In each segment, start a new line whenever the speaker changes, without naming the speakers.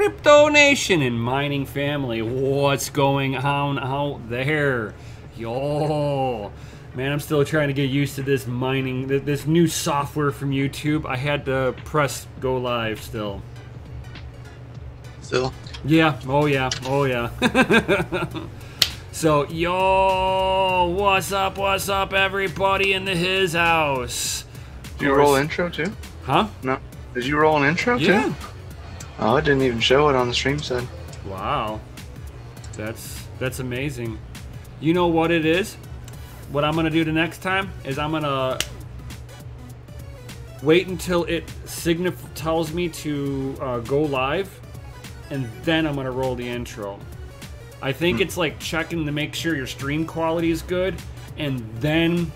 Crypto Nation and mining family, what's going on out there? Yo, man, I'm still trying to get used to this mining, this new software from YouTube. I had to press go live still.
Still?
Yeah, oh yeah, oh yeah. So, yo, what's up, everybody in his house?
Did you roll intro too?
Huh?
No. Did you roll an intro too? Oh, it didn't even show it on the stream side.
Wow. That's amazing. You know what it is? What I'm gonna do the next time is I'm gonna wait until it tells me to go live, and then I'm gonna roll the intro. I think it's like checking to make sure your stream quality is good, and then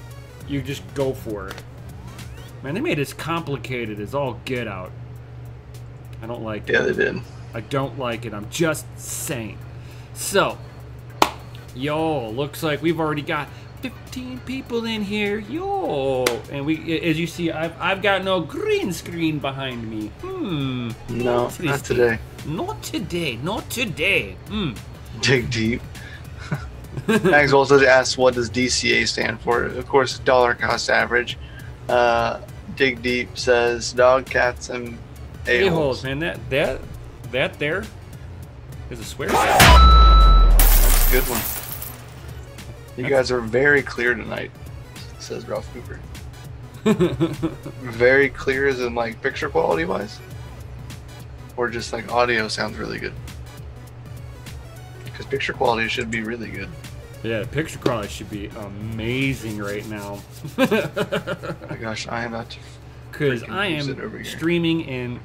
you just go for it. Man, they made it as complicated as all get out. I don't like it.
Yeah, they did.
I don't like it. I'm just saying. So, yo, looks like we've already got 15 people in here. Yo, and we, as you see, I've got no green screen behind me.
No, not today.
Not today. Not today.
Dig deep. Max also asked, what does DCA stand for? Of course, dollar cost average. Dig deep says dog, cats, and a-holes.
Man, that there is a swear.
That's a good one. You guys are very clear tonight, says Ralph Cooper. Very clear as in like picture quality wise? Or just like audio sounds really good? Because picture quality should be really good.
Yeah, picture quality should be amazing right now.
Oh my gosh, I am about to.
Because I am streaming, and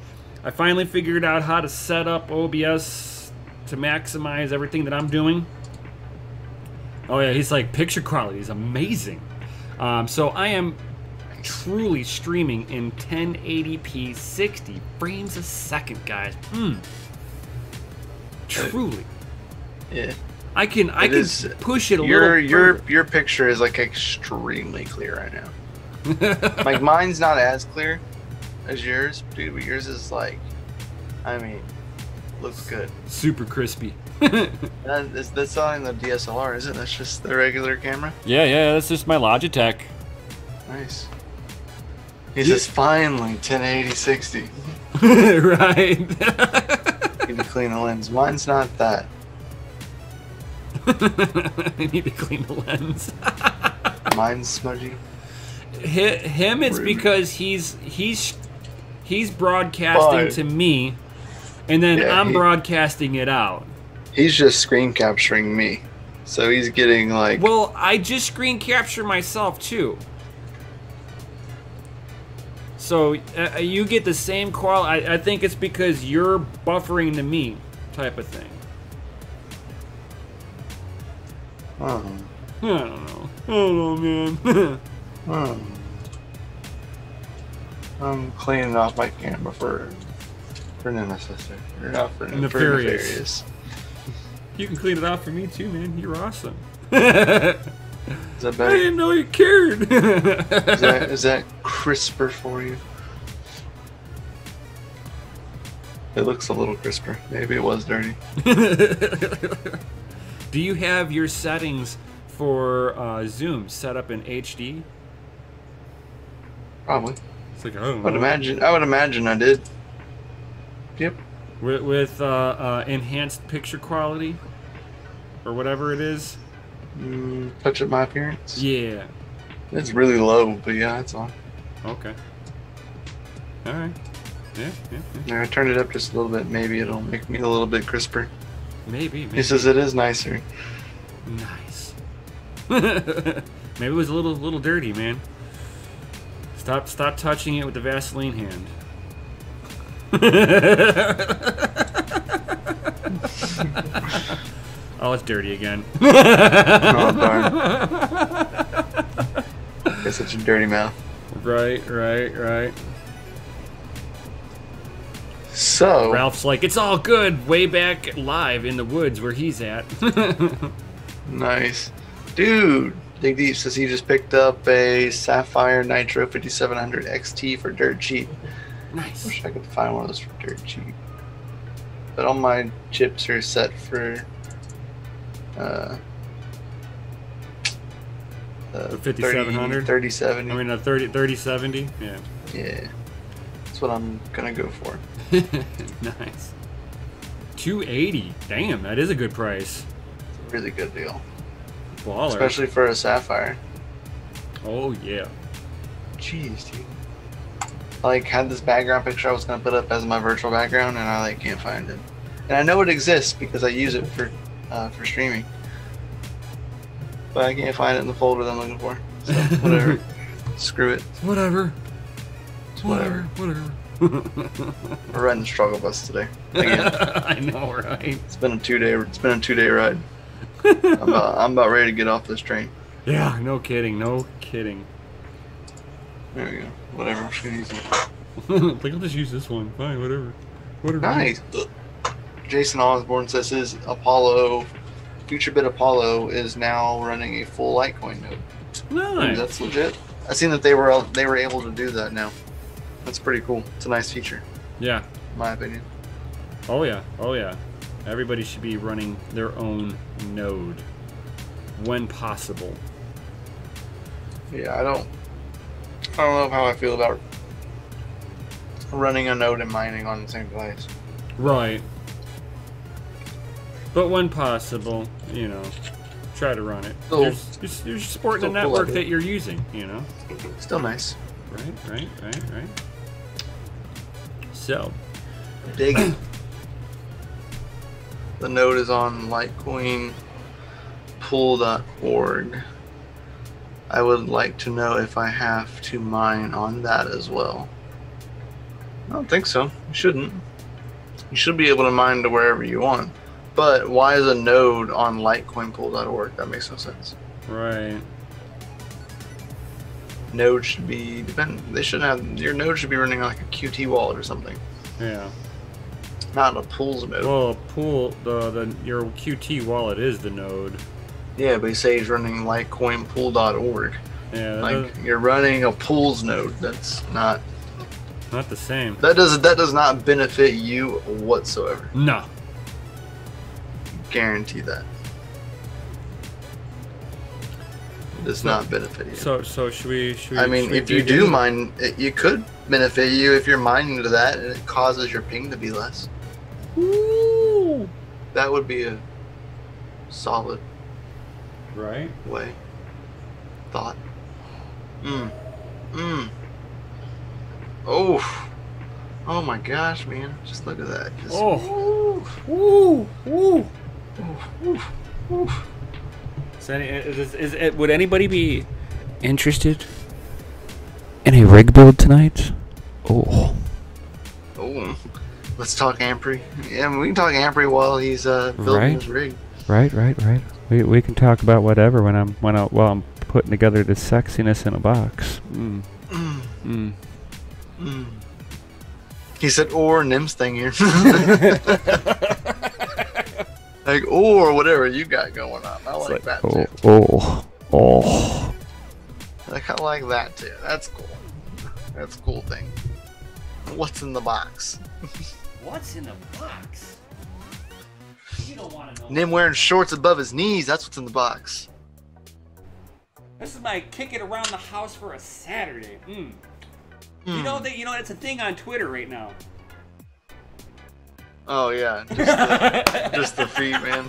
I finally figured out how to set up OBS to maximize everything that I'm doing. Oh yeah, he's like, picture quality is amazing. So I am truly streaming in 1080p 60 frames a second, guys. Truly.
Yeah.
I can push it a little further.
Your picture is like extremely clear right now. Like mine's not as clear as yours, dude, but yours is like, I mean, looks good.
Super crispy.
That's not in the DSLR, is it? That's just the regular camera?
Yeah, that's just my Logitech.
Nice. He says, finally, 1080 60.
Right.
Need to clean the lens. Mine's not that.
I need to clean the lens.
Mine's smudgy.
Him, it's because he's broadcasting to me, and then I'm broadcasting it out.
He's just screen capturing me, so he's getting like.
Well, I just screen capture myself too. So you get the same quality. I think it's because you're buffering to me, type of thing. I don't know, man.
I'm cleaning off my camera for necessary. Or not for nefarious.
You can clean it off for me too, man. You're awesome.
Is that better?
I didn't know you cared.
Is that crisper for you? It looks a little crisper. Maybe it was dirty.
Do you have your settings for Zoom set up in HD?
Probably.
It's like, I don't
know. I would imagine I did. Yep.
With enhanced picture quality, or whatever it is.
Touch up my appearance.
Yeah.
It's really low, but yeah, it's on.
Okay. All right. Yeah.
I turned it up just a little bit. Maybe it'll make me a little bit crisper.
Maybe.
He says it is nicer.
Nice. Maybe it was a little dirty, man. Stop touching it with the Vaseline hand. Oh, it's dirty again.
Oh, darn. Got such a dirty mouth.
Right.
So
Ralph's like, it's all good, way back live in the woods where he's at.
Nice. Dude, Dig Deep says he just picked up a Sapphire Nitro 5700 XT for dirt cheap.
Nice.
Wish I could find one of those for dirt cheap. but all my chips are set for
5700,
3070.
I mean, 3070. Yeah.
Yeah, that's what I'm gonna go for.
Nice. 280. Damn, that is a good price.
It's a really good deal.
Baller.
Especially for a Sapphire.
Oh yeah.
Jeez, dude. I like had this background picture I was gonna put up as my virtual background, and I like can't find it. And I know it exists because I use it for streaming. But I can't find it in the folder that I'm looking for. So whatever. Screw it.
Whatever.
Whatever. We're riding the struggle bus today. Again.
I know, right?
It's been a 2-day ride. I'm about ready to get off this train.
Yeah, no kidding, no kidding.
There we go. Whatever. I'm just gonna use it.
Like, I'll just use this one. Fine, whatever.
Nice. Jason Osborne says his Apollo, future bit Apollo, is now running a full Litecoin node.
Nice.
Ooh, that's legit. I seen that they were able to do that now. That's pretty cool. It's a nice feature.
Yeah.
In my opinion.
Oh yeah. Oh yeah. Everybody should be running their own node when possible.
Yeah, I don't know how I feel about running a node and mining on the same device.
Right. But when possible, you know, try to run it. You're supporting the network that you're using, you know.
Still nice.
Right. So,
dig it. The node is on Litecoin pool.org. I would like to know if I have to mine on that as well. I don't think so. You shouldn't. You should be able to mine to wherever you want. But why is a node on litecoinpool.org? That makes no sense.
Right.
Node should be they shouldn't have, your node should be running like a QT wallet or something.
Yeah.
Not a pool's node.
Well, pool your QT wallet is the node.
Yeah, but you say he's running litecoinpool.org.
Yeah.
Like you're running a pool's node. That's not
the same.
That does not benefit you whatsoever.
No.
Guarantee that. It does not benefit you.
So should we?
I mean, if you do mine, it could benefit you if you're mining to that, and it causes your ping to be less.
Ooh.
That would be a solid way. Thought. Oh my gosh, man! Just look at that. Just,
Would anybody be interested in a rig build tonight? Oh.
Let's talk Ampre. Yeah, we can talk Ampre while he's building his rig.
Right. We can talk about whatever while I'm putting together this sexiness in a box.
He said, or Nim's thing here. Like, or whatever you got going on. I like that too. Like, I like that too. That's cool. That's a cool thing. What's in the box?
What's in the box? You don't want to know.
Nim wearing shorts above his knees. That's what's in the box.
This is my kick it around the house for a Saturday. You know that's a thing on Twitter right now.
Oh yeah, just the feet, man.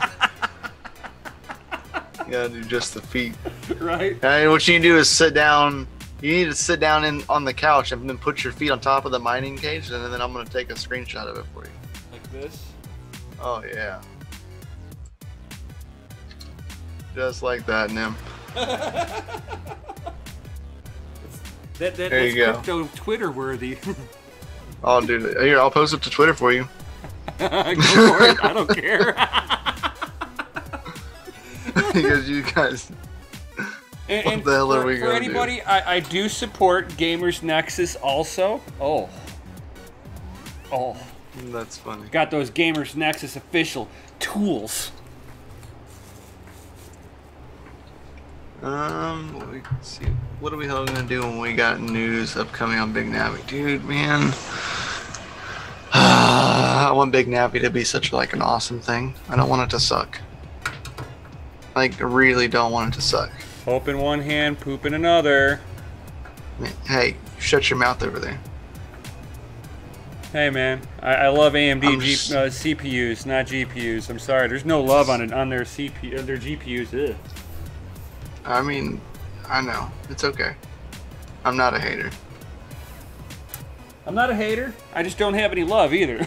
You gotta do just the feet.
Right.
And what you need to do is sit down. You need to sit down on the couch and then put your feet on top of the mining cage, and then I'm gonna take a screenshot of it for you.
Like this?
Oh yeah. Just like that, Nim.
There you go. Crypto Twitter worthy.
Oh, dude, here I'll post it to Twitter for you.
Go for it. I don't care.
Because you guys. What the hell are we going to do?
For anybody, I do support Gamers Nexus also. Oh.
That's funny.
Got those Gamers Nexus official tools.
Let's see. What are we all gonna do when we got news upcoming on Big Navi? Dude, man. I want Big Navi to be such like an awesome thing. I don't want it to suck. Like, I really don't want it to suck.
Hope in one hand, poop in another.
Hey, shut your mouth over there.
Hey man, I love AMD CPUs, not GPUs. I'm sorry, there's no love on their CPU, their GPUs. Ugh.
I mean, I know it's okay. I'm not a hater.
I'm not a hater. I just don't have any love either.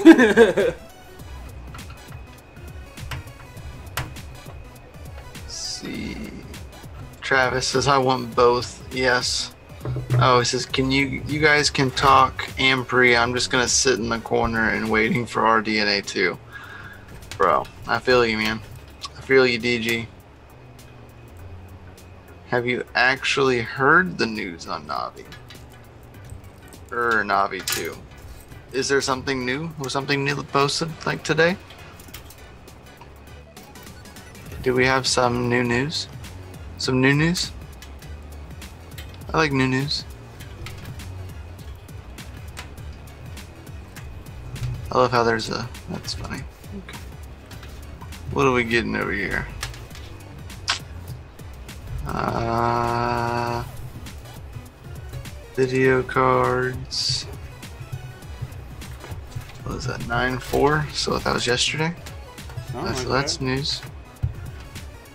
See, Travis says I want both. Yes. Oh, he says, can you guys can talk Ampri. I'm just gonna sit in the corner and waiting for our DNA too. Bro, I feel you, man. I feel you, DG. Have you actually heard the news on Navi? Or Navi 2? Is there something new? Was something new posted like today? Do we have some new news? Some new news? I like new news. I love how there's a... That's funny. Okay. What are we getting over here? Video cards. What was that? 9.4? So that was yesterday? So that's news.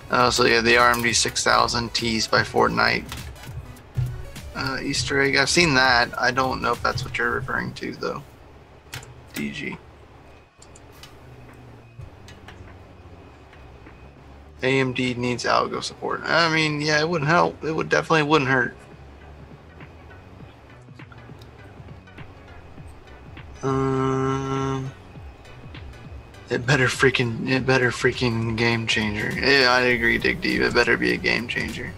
Oh, so yeah, the RMD 6000 teased by Fortnite. Easter egg. I've seen that. I don't know if that's what you're referring to, though. DG. AMD needs algo support. I mean, yeah, it wouldn't help. It would definitely wouldn't hurt. It better freaking game changer. Yeah, I agree, Dig Deep. It better be a game changer.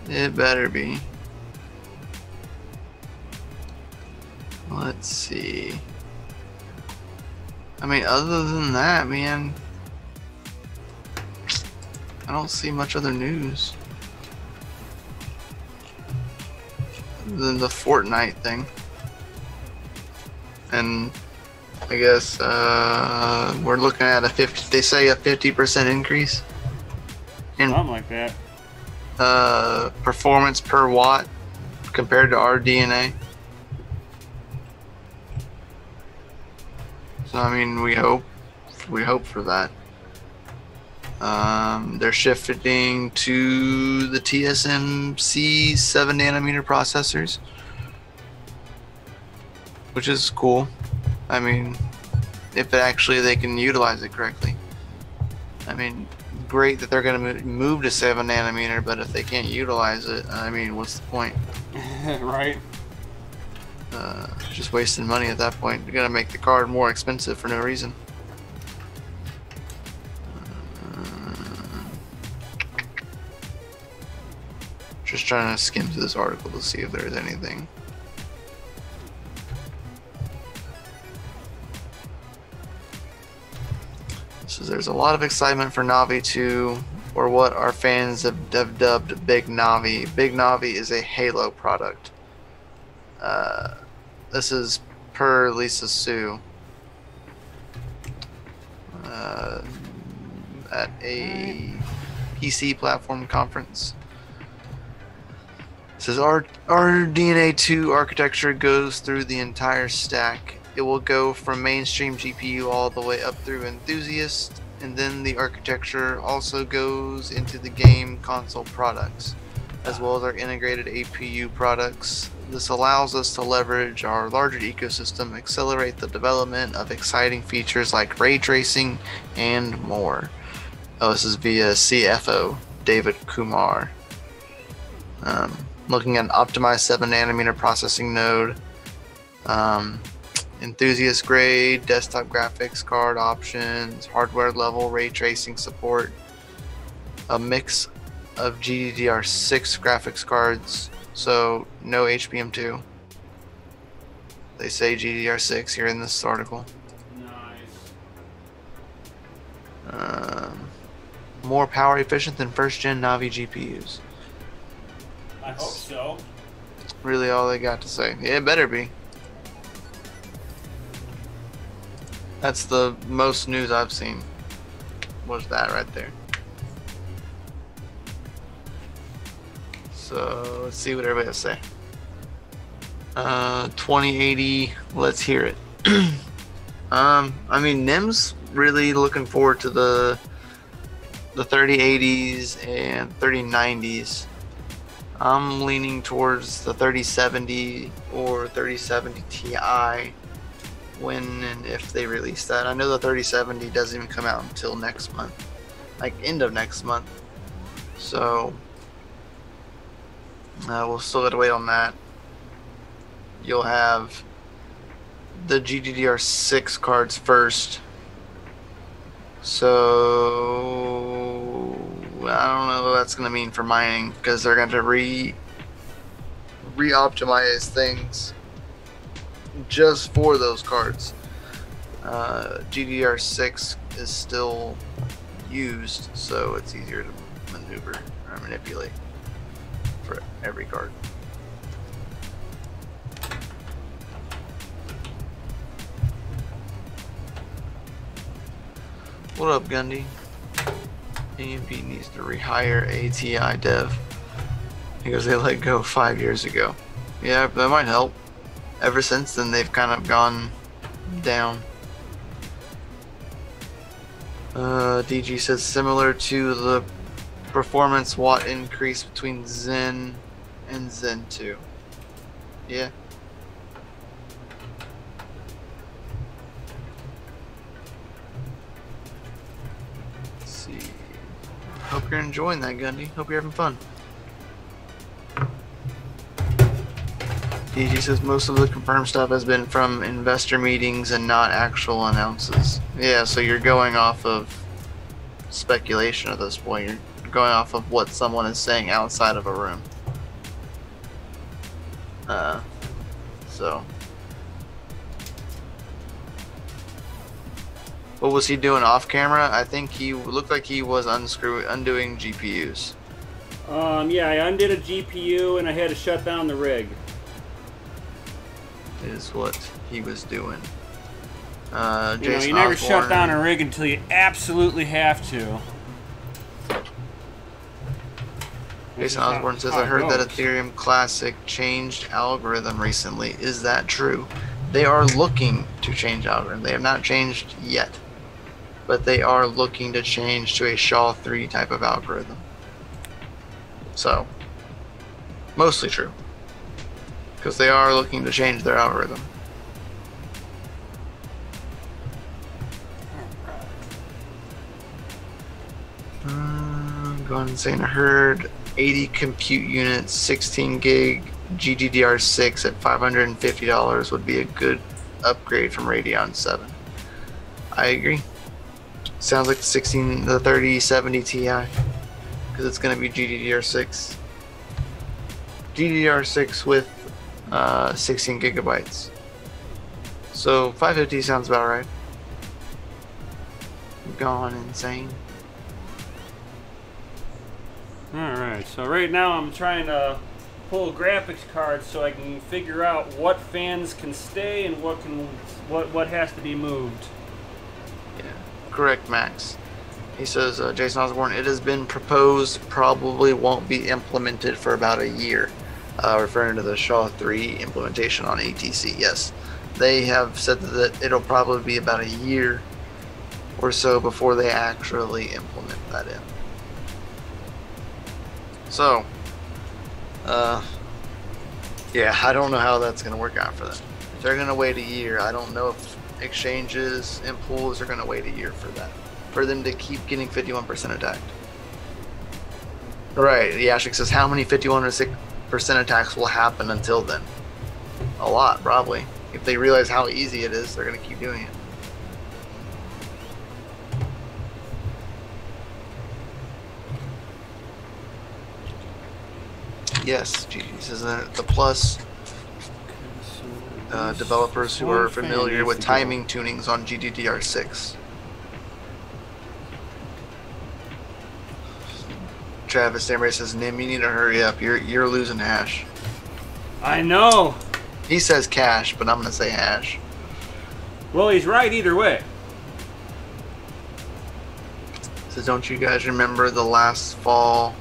It better be. Let's see. I mean, other than that, man, I don't see much other news than the Fortnite thing. And I guess we're looking at a 50. They say a 50% increase in
something like that.
Performance per watt compared to our DNA. So I mean, we hope for that. They're shifting to the TSMC 7nm processors, which is cool. I mean, if actually they can utilize it correctly. I mean, great that they're going to move to 7nm, but if they can't utilize it, I mean, what's the point?
Right.
Just wasting money at that point. You're going to make the card more expensive for no reason. Just trying to skim through this article to see if there's anything. So there's a lot of excitement for Navi 2, or what our fans have dubbed Big Navi. Big Navi is a Halo product. This is per Lisa Su at a PC platform conference. It says our DNA 2 architecture goes through the entire stack. It will go from mainstream GPU all the way up through enthusiast, and then the architecture also goes into the game console products, as well as our integrated APU products. This allows us to leverage our larger ecosystem, accelerate the development of exciting features like ray tracing and more. Oh, this is via CFO David Kumar. Looking at an optimized 7nm processing node, enthusiast grade desktop graphics card options, hardware level ray tracing support, a mix of GDDR6 graphics cards, so no HBM2. They say GDDR6 here in this article.
Nice.
More power efficient than first gen Navi GPUs.
I hope so.
Really all they got to say. Yeah, it better be. That's the most news I've seen. Was that right there? So let's see what everybody has to say. 2080. Let's hear it. I mean, Nim's really looking forward to the 3080s and 3090s. I'm leaning towards the 3070 or 3070 Ti when and if they release that. I know the 3070 doesn't even come out until next month, like end of next month. So we'll still have to wait on that. You'll have the GDDR6 cards first. So I don't know what that's going to mean for mining, because they're going to re-optimize things just for those cards. GDDR6 is still used, so it's easier to maneuver or manipulate for every card. What up, Gundy? AMP needs to rehire ATI dev because they let go 5 years ago. Yeah, that might help. Ever since then, they've kind of gone down. DG says similar to the performance watt increase between Zen and Zen 2. Yeah. Let's see. Hope you're enjoying that, Gundy. Hope you're having fun. DG says most of the confirmed stuff has been from investor meetings and not actual announces. Yeah, so you're going off of speculation at this point. You're going off of what someone is saying outside of a room. So. What was he doing off camera? I think he looked like he was undoing GPUs.
Yeah, I undid a GPU and I had to shut down the rig.
Is what he was doing.
You never shut down a rig until you absolutely have to.
Jason Osborne says, I heard that Ethereum Classic changed algorithm recently. Is that true? They are looking to change algorithm. They have not changed yet. But they are looking to change to a SHA-3 type of algorithm. So, mostly true. Because they are looking to change their algorithm. Go on and say, I heard 80 compute units, 16 gig GDDR6 at $550 would be a good upgrade from Radeon 7. I agree. Sounds like the 3070 Ti, because it's going to be GDDR6. GDDR6 with 16 gigabytes. So 550 sounds about right. Gone insane.
Alright, so right now I'm trying to pull graphics cards so I can figure out what fans can stay and what has to be moved.
Yeah, correct, Max. He says, Jason Osborne, it has been proposed, probably won't be implemented for about a year. Referring to the SHA-3 implementation on ATC. Yes, they have said that it'll probably be about a year or so before they actually implement that in. So, yeah, I don't know how that's going to work out for them. If they're going to wait a year, I don't know if exchanges and pools are going to wait a year for that. For them to keep getting 51% attacked. Right, Yashik says, how many 51% attacks will happen until then? A lot, probably. If they realize how easy it is, they're going to keep doing it. Yes, GG says that the plus developers who are familiar with timing tunings on GDDR6. Travis Samurai says, Nim, you need to hurry up. You're losing hash.
I know.
He says cash, but I'm gonna say hash.
Well, he's right either way.
So don't you guys remember the last fall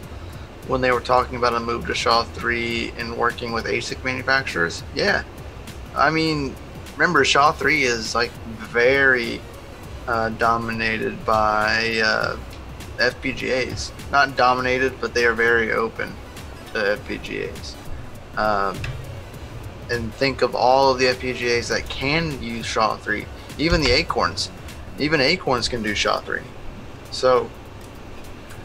when they were talking about a move to SHA-3 and working with ASIC manufacturers? Yeah. I mean, remember SHA-3 is like very dominated by FPGAs. Not dominated, but they are very open to FPGAs. And think of all of the FPGAs that can use SHA-3. Even the Acorns. Even Acorns can do SHA-3. So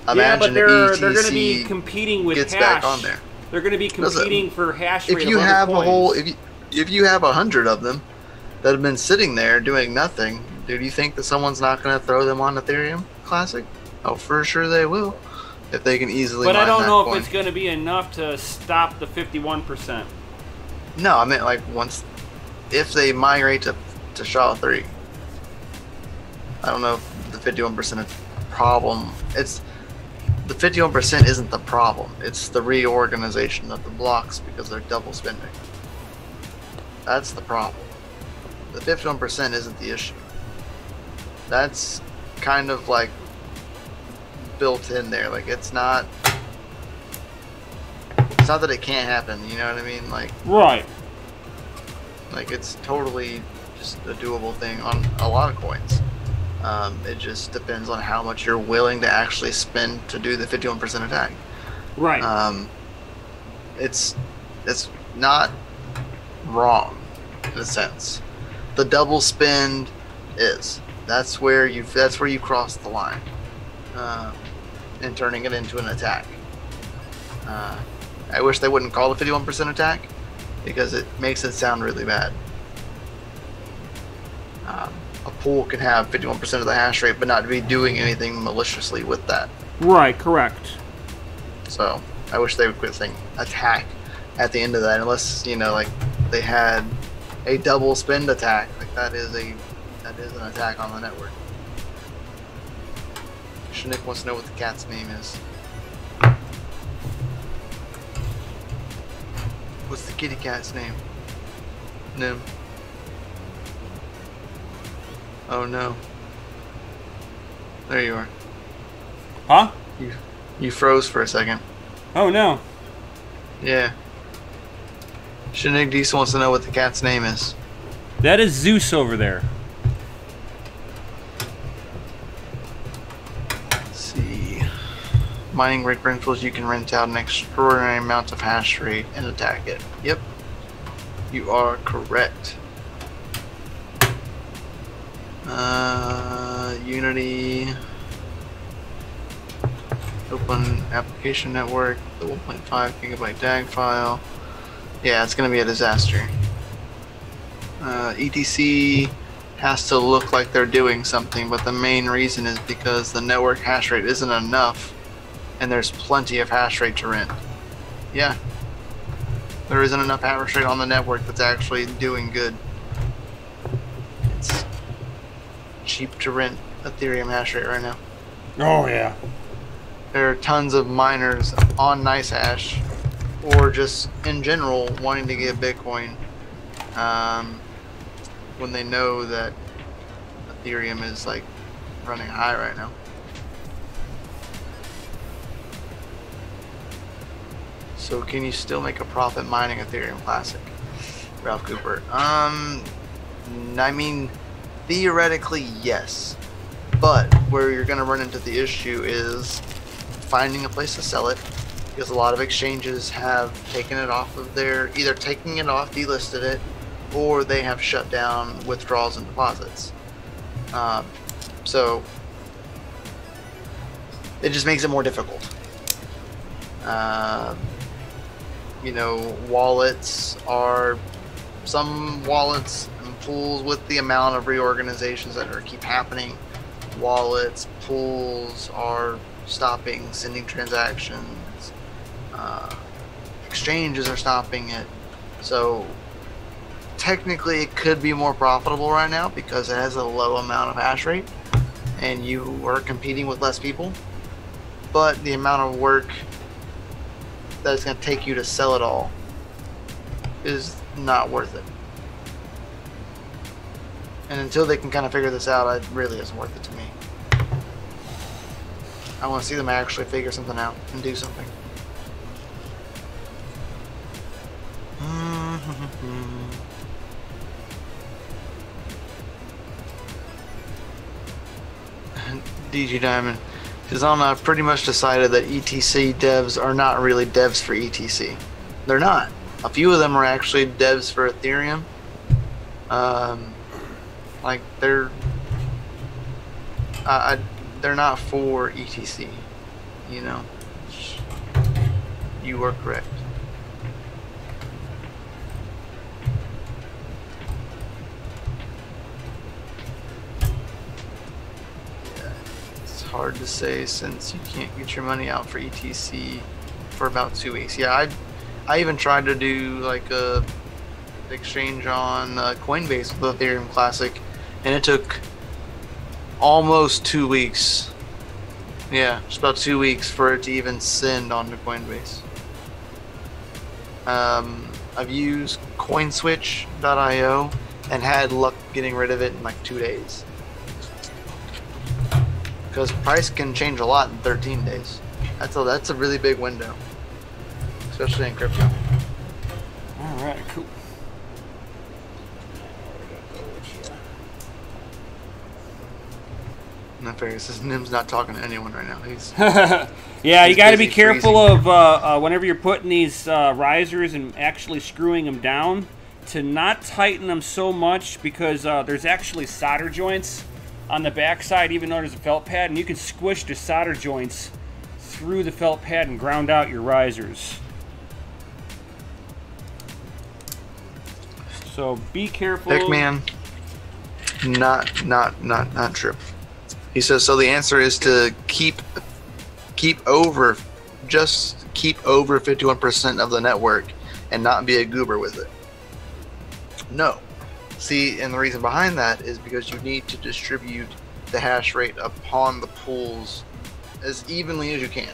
imagine
they're
if
going to
ETC
be competing with
gets
hash.
back on there.
They're going to be competing for hash rate.
If you have
coins.
a whole, if you have 100 of them that have been sitting there doing nothing, do you think that someone's not going to throw them on Ethereum Classic? Oh, for sure they will, if they can easily.
But I don't know
coin.
if it's going to be enough to stop the 51%.
No, I meant like if they migrate to SHA-3. I don't know if the 51% is problem. It's the 51% isn't the problem. It's the reorganization of the blocks because they're double spending. That's the problem. The 51% isn't the issue. That's kind of like built in there. Like it's not that it can't happen. You know what I mean? Like
right.
Like it's totally just a doable thing on a lot of coins. It just depends on how much you're willing to actually spend to do the 51% attack.
Right.
It's not wrong in a sense. The double spend is. That's where you cross the line, and turning it into an attack. I wish they wouldn't call it 51% attack because it makes it sound really bad. A pool can have 51% of the hash rate, but not be doing anything maliciously with that.
Right, correct.
So I wish they would quit saying attack at the end of that, unless like they had a double spend attack. Like that is an attack on the network. Shanick wants to know what the cat's name is. What's the kitty cat's name? Nim. Oh no. There you are.
Huh?
You froze for a second.
Oh no.
Yeah. Shanick Deese wants to know what the cat's name is.
That is Zeus over there.
Let's see. Mining rig rentals, you can rent out an extraordinary amount of hash rate and attack it. Yep. You are correct. Unity. Open application network. The 1.5 gigabyte DAG file. Yeah, it's going to be a disaster. ETC has to look like they're doing something, but the main reason is because the network hash rate isn't enough, and there's plenty of hash rate to rent. Yeah. There isn't enough hash rate on the network that's actually doing good. It's cheap to rent Ethereum hash rate right now.
Oh yeah.
There are tons of miners on NiceHash, or just in general wanting to get Bitcoin, when they know that Ethereum is like running high right now. So can you still make a profit mining Ethereum Classic? Ralph Cooper. I mean, theoretically, yes. But where you're going to run into the issue is finding a place to sell it, because a lot of exchanges have taken it off of their, either taking it off, delisted it, or they have shut down withdrawals and deposits. So it just makes it more difficult. Wallets are, some wallets and pools, with the amount of reorganizations that keep happening, wallets, pools are stopping sending transactions, exchanges are stopping it. So technically it could be more profitable right now because it has a low amount of hash rate and you are competing with less people, but the amount of work that it's going to take you to sell it all is not worth it. And until they can kind of figure this out, it really isn't worth it to me. I want to see them actually figure something out and do something. DG Diamond. I've pretty much decided that ETC devs are not really devs for ETC. They're not. A few of them are actually devs for Ethereum. Like they're not for ETC. You know. You are correct. Hard to say since you can't get your money out for ETC for about 2 weeks. Yeah, I even tried to do like a exchange on Coinbase with Ethereum Classic, and it took almost 2 weeks. Yeah, just about 2 weeks for it to even send onto Coinbase. I've used CoinSwitch.io and had luck getting rid of it in like 2 days. Because price can change a lot in 13 days. That's a really big window, especially in crypto.
All right, cool.
Nefarious says Nim's not talking to anyone right now. He's
yeah, you got to be
busy
careful
freezing.
of whenever you're putting these risers and actually screwing them down, to not tighten them so much, because there's actually solder joints on the backside, even though there's a felt pad, and you can squish the solder joints through the felt pad and ground out your risers. So be careful.
Pickman, not true. He says so. The answer is to keep over 51% of the network and not be a goober with it. No. See, and the reason behind that is because you need to distribute the hash rate upon the pools as evenly as you can.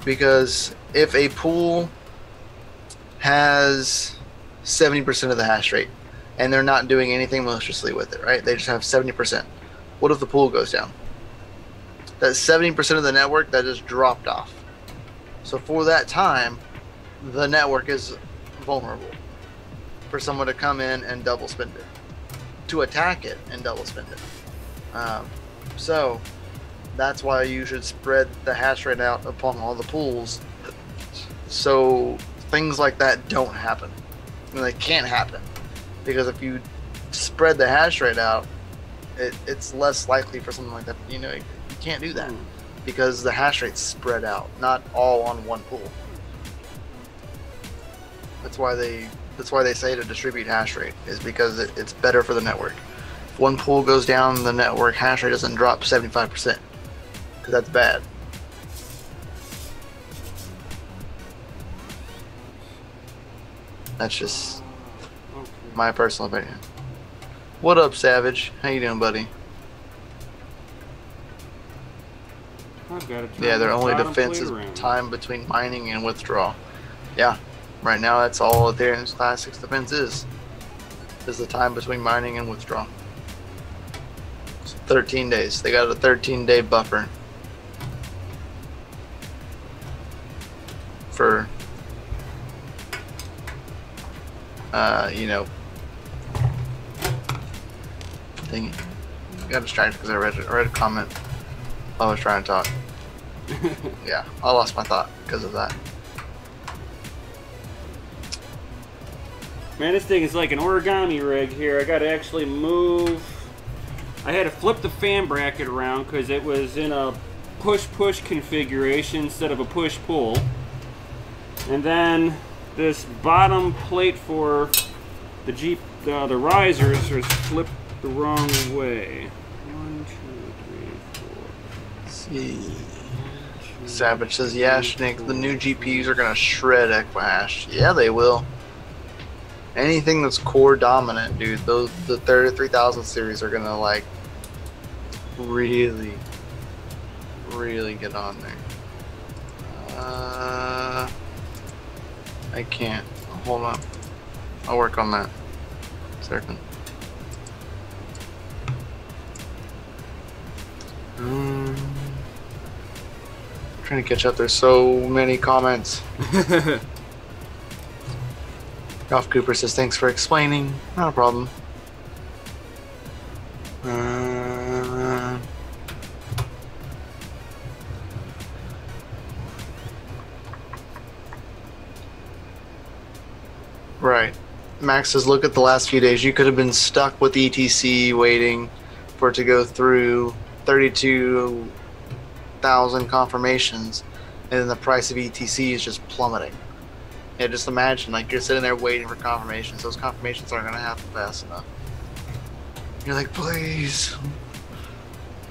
Because if a pool has 70% of the hash rate and they're not doing anything maliciously with it, right? They just have 70%. What if the pool goes down? That 70% of the network that just dropped off. So for that time, the network is vulnerable for someone to come in and double spend it, to attack it and double spend it. So that's why you should spread the hash rate out upon all the pools, so things like that don't happen. I mean, they can't happen, because if you spread the hash rate out, it's less likely for something like that. You know, you can't do that because the hash rate's spread out, not all on one pool. That's why they say to distribute hash rate, is because it's better for the network. If one pool goes down, the network hash rate doesn't drop 75%, because that's bad. That's just my personal opinion. What up, Savage? How you doing, buddy? Yeah, their only defense is time between mining and withdrawal. Yeah. Right now, that's all Ethereum's Classic's defense is the time between mining and withdrawal. It's 13 days. They got a 13-day buffer for, you know, dang it. I got distracted because I read a comment while I was trying to talk. Yeah, I lost my thought because of that.
Man, this thing is like an origami rig here. I got to actually move. I had to flip the fan bracket around because it was in a push-push configuration instead of a push-pull. And then this bottom plate for the risers is flipped the wrong way. 1, 2, 3, 4.
See. Savage says, yeah, Schnick, the new GPUs are going to shred Equihash. Yeah, they will. Anything that's core dominant, dude, the 33,000 series are going to, like, really get on there. I can't. Hold on. I'll work on that. Second. trying to catch up. There's so many comments. Golf Cooper says, thanks for explaining. Not a problem. Right. Max says, look at the last few days. You could have been stuck with ETC waiting for it to go through 32,000 confirmations, and then the price of ETC is just plummeting. Yeah, just imagine, like, you're sitting there waiting for confirmations. Those confirmations aren't going to happen fast enough. You're like, please.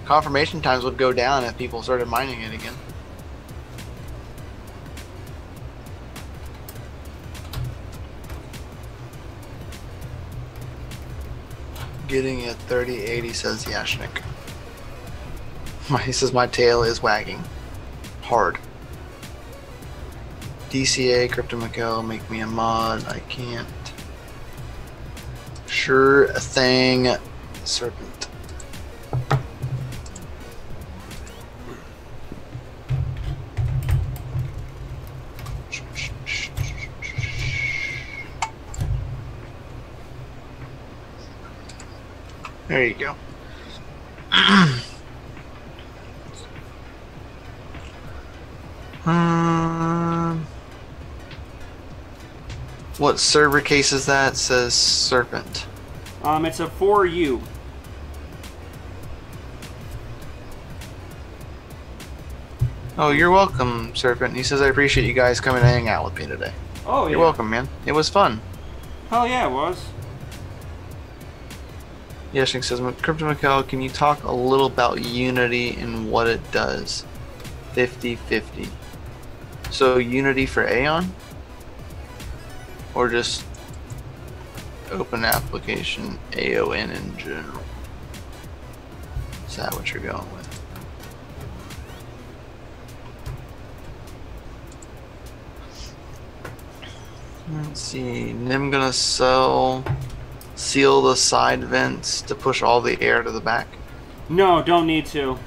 Confirmation times would go down if people started mining it again. Getting at 3080, says Yashnik. He says my tail is wagging hard. DCA, Crypto Miguel, make me a mod. I can't. Sure a thing, Serpent. There you go. What server case is that? It says Serpent.
It's a 4U.
Oh, you're welcome, Serpent. He says, I appreciate you guys coming to hang out with me today.
Oh, yeah.
You're welcome, man. It was fun.
Hell yeah, it was.
Yeshnik says, Crypto Mikel, can you talk a little about Unity and what it does? 50-50. So Unity for Aeon? Or just open application AON in general? Is that what you're going with? Let's see. Nim gonna seal the side vents to push all the air to the back?
No, don't need to.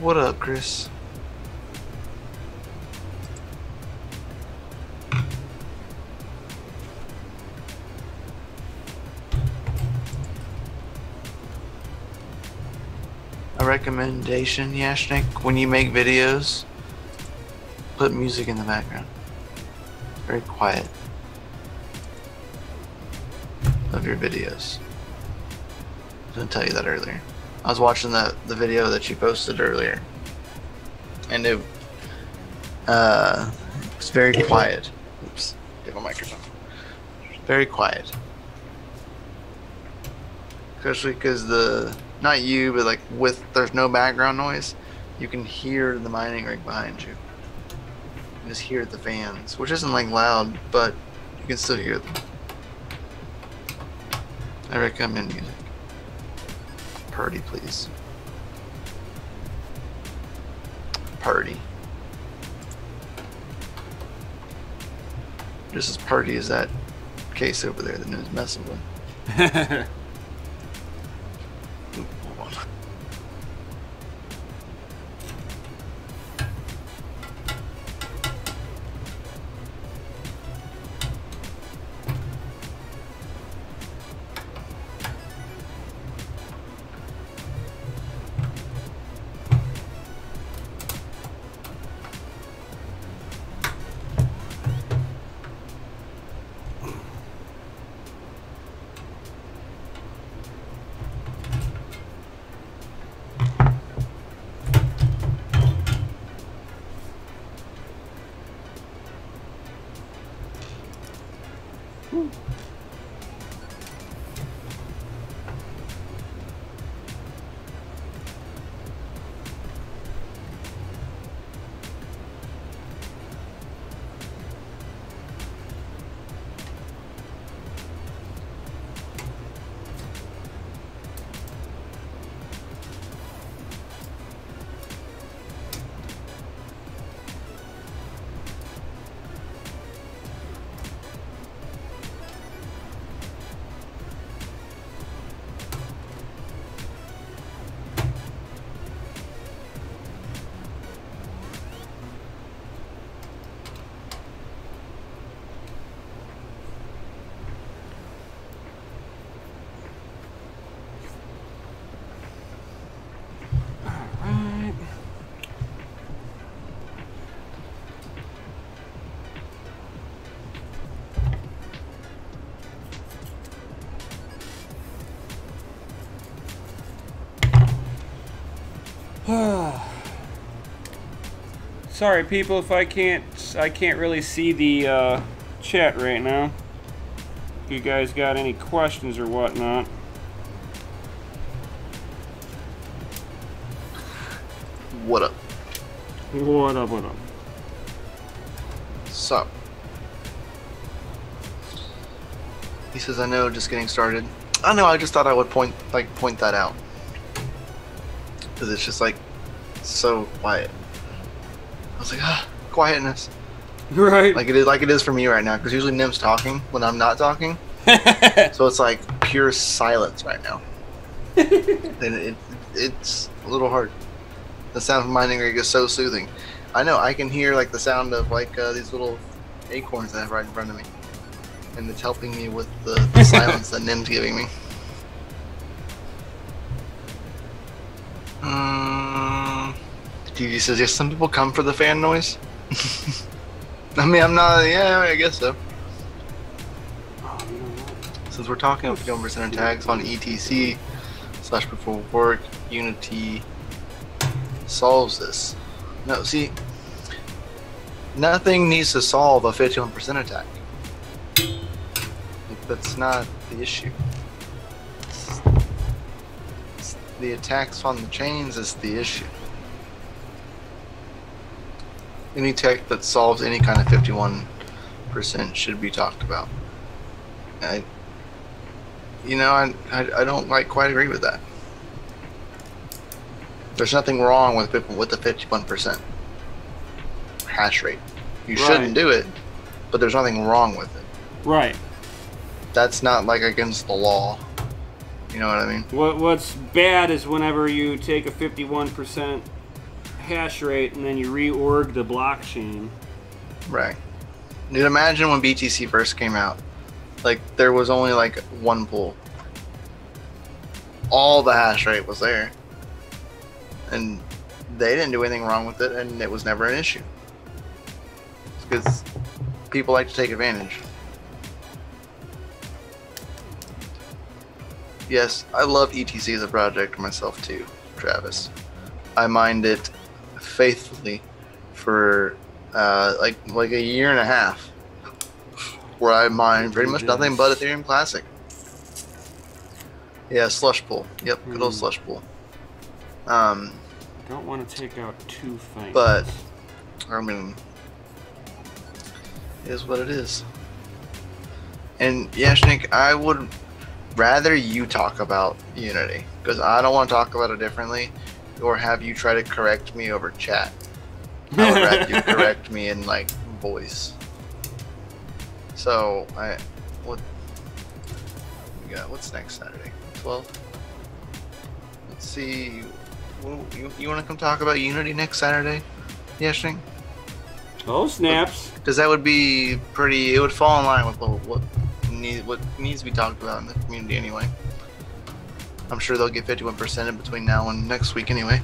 What up, Chris? A recommendation, Yashnik, when you make videos, put music in the background. Very quiet of your videos. I didn't tell you that earlier. I was watching the video that you posted earlier, and it was very quiet. Oops, give a microphone. Very quiet, especially because not you, but like there's no background noise. You can hear the mining rig behind you. You just hear the fans, which isn't like loud, but you can still hear them. I recommend music. Party, please. Party. Just as party as that case over there that Nim's messing with. Ooh, hold on.
Sorry, people, if I can't really see the chat right now. If you guys got any questions or whatnot.
What up?
What up? What up?
So, he says, I know, just getting started. I know, I just thought I would point that out. Because it's just like, so quiet. I was like, quietness.
Right.
Like it is for me right now, because usually Nim's talking when I'm not talking. So it's like pure silence right now. And it's a little hard. The sound from mining rig is so soothing. I know, I can hear like the sound of like these little acorns that I have right in front of me. And it's helping me with the silence that Nim's giving me. DD says, yes, some people come for the fan noise. I mean, I'm not, yeah, I guess so. Since we're talking about 51% tags on etc/proof of work, Unity solves this. No, see, nothing needs to solve a 51% attack. That's not the issue. The attacks on the chains is the issue. Any tech that solves any kind of 51% should be talked about. I don't quite agree with that. There's nothing wrong with the 51% hash rate. You shouldn't do it, but there's nothing wrong with it.
Right.
That's not like against the law. You know what I mean?
What's bad is whenever you take a 51% hash rate and then you reorg the blockchain.
Right. Dude, imagine when BTC first came out. Like, there was only like one pool. All the hash rate was there. And they didn't do anything wrong with it, and it was never an issue. Because people like to take advantage. Yes, I love ETC as a project myself too, Travis. I mined it faithfully for like a year and a half, where I mined pretty much nothing but Ethereum Classic. Yeah, slush pool. Yep, good old slush pool.
Don't want to take out two things.
But I mean, it is what it is. And yeah, Shnik, I would rather you talk about Unity, because I don't want to talk about it differently or have you try to correct me over chat. I would rather you correct me in like voice. So what we got? What's next Saturday? 12th. Let's see. You want to come talk about Unity next Saturday? Yeshing?
Oh snaps!
Because that would be pretty. It would fall in line with what needs to be talked about in the community anyway. I'm sure they'll get 51% in between now and next week anyway.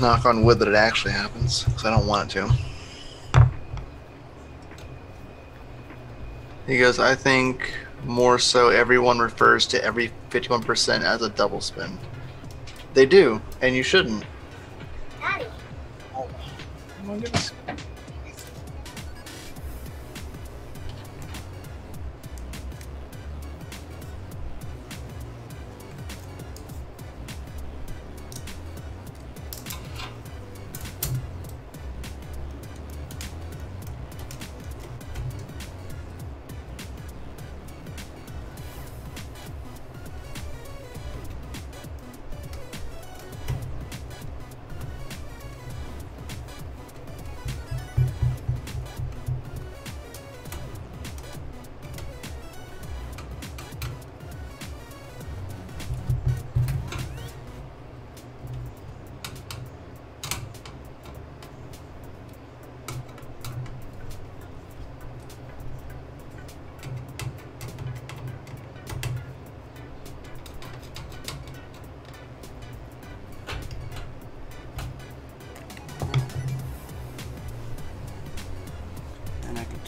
Knock on wood that it actually happens, because I don't want it to. He goes, I think more so everyone refers to every 51% as a double spend. They do, and you shouldn't.
Daddy.
Oh my goodness.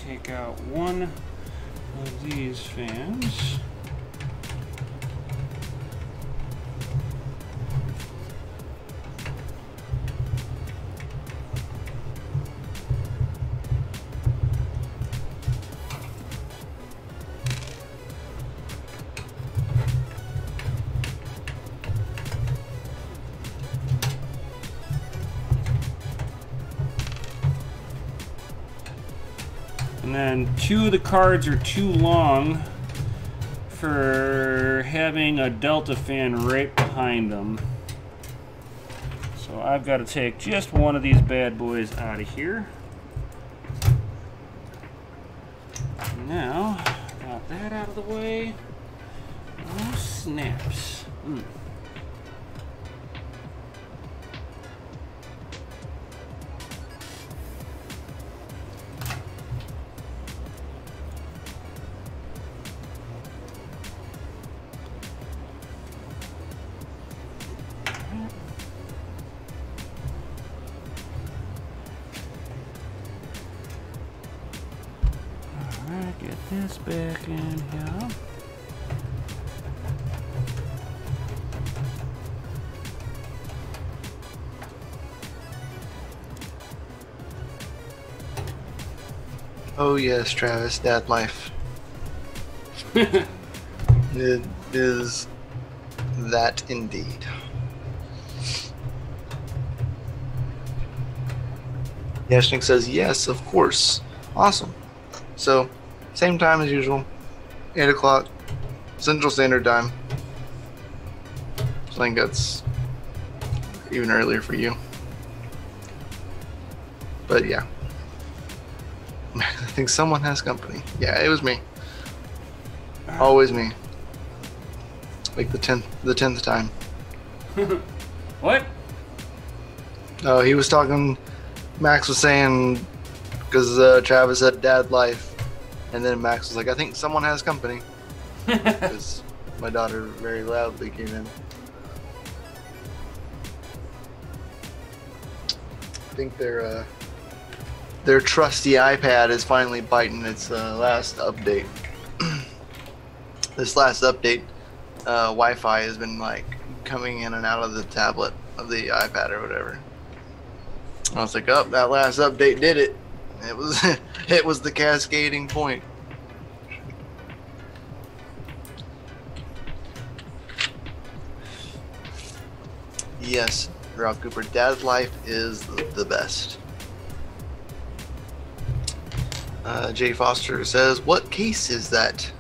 Take out one of these fans. And then 2 of the cards are too long for having a Delta fan right behind them. So I've got to take just one of these bad boys out of here. Now, got that out of the way. Oh, snaps. Alright, get this back in here.
Oh yes, Travis, dad life. It is that indeed. Yashnik says yes, of course. Awesome. So, same time as usual, 8 o'clock, Central Standard Time. So I think that's even earlier for you. But yeah. I think someone has company. Yeah, it was me. Always me. Like the 10th time.
What?
Oh, he was talking. Max was saying because Travis said dad life, and then Max was like, I think someone has company. Because my daughter very loudly came in. I think their trusty iPad is finally biting its last update. This last update, Wi-Fi has been like coming in and out of the tablet of the iPad or whatever. I was like, oh, that last update did it. It was it was the cascading point. Yes, Rob Cooper, Dad's life is the best. Jay Foster says, what case is that?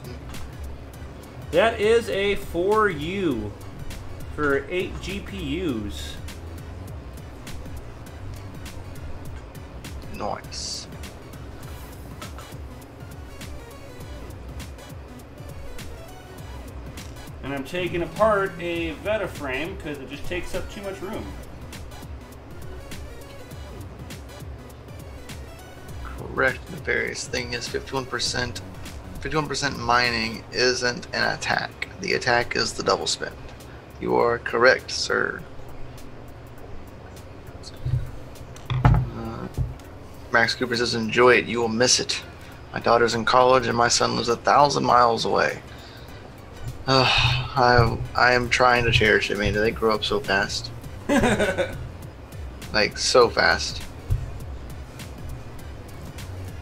That is a 4U for 8 GPUs.
Nice.
And I'm taking apart a Veta frame because it just takes up too much room.
Correct. The various thing is 51%. 51% mining isn't an attack. The attack is the double spend. You are correct, sir. Max Cooper says, enjoy it. You will miss it. My daughter's in college and my son lives 1,000 miles away. I am trying to cherish it, man. They grow up so fast. Like, so fast.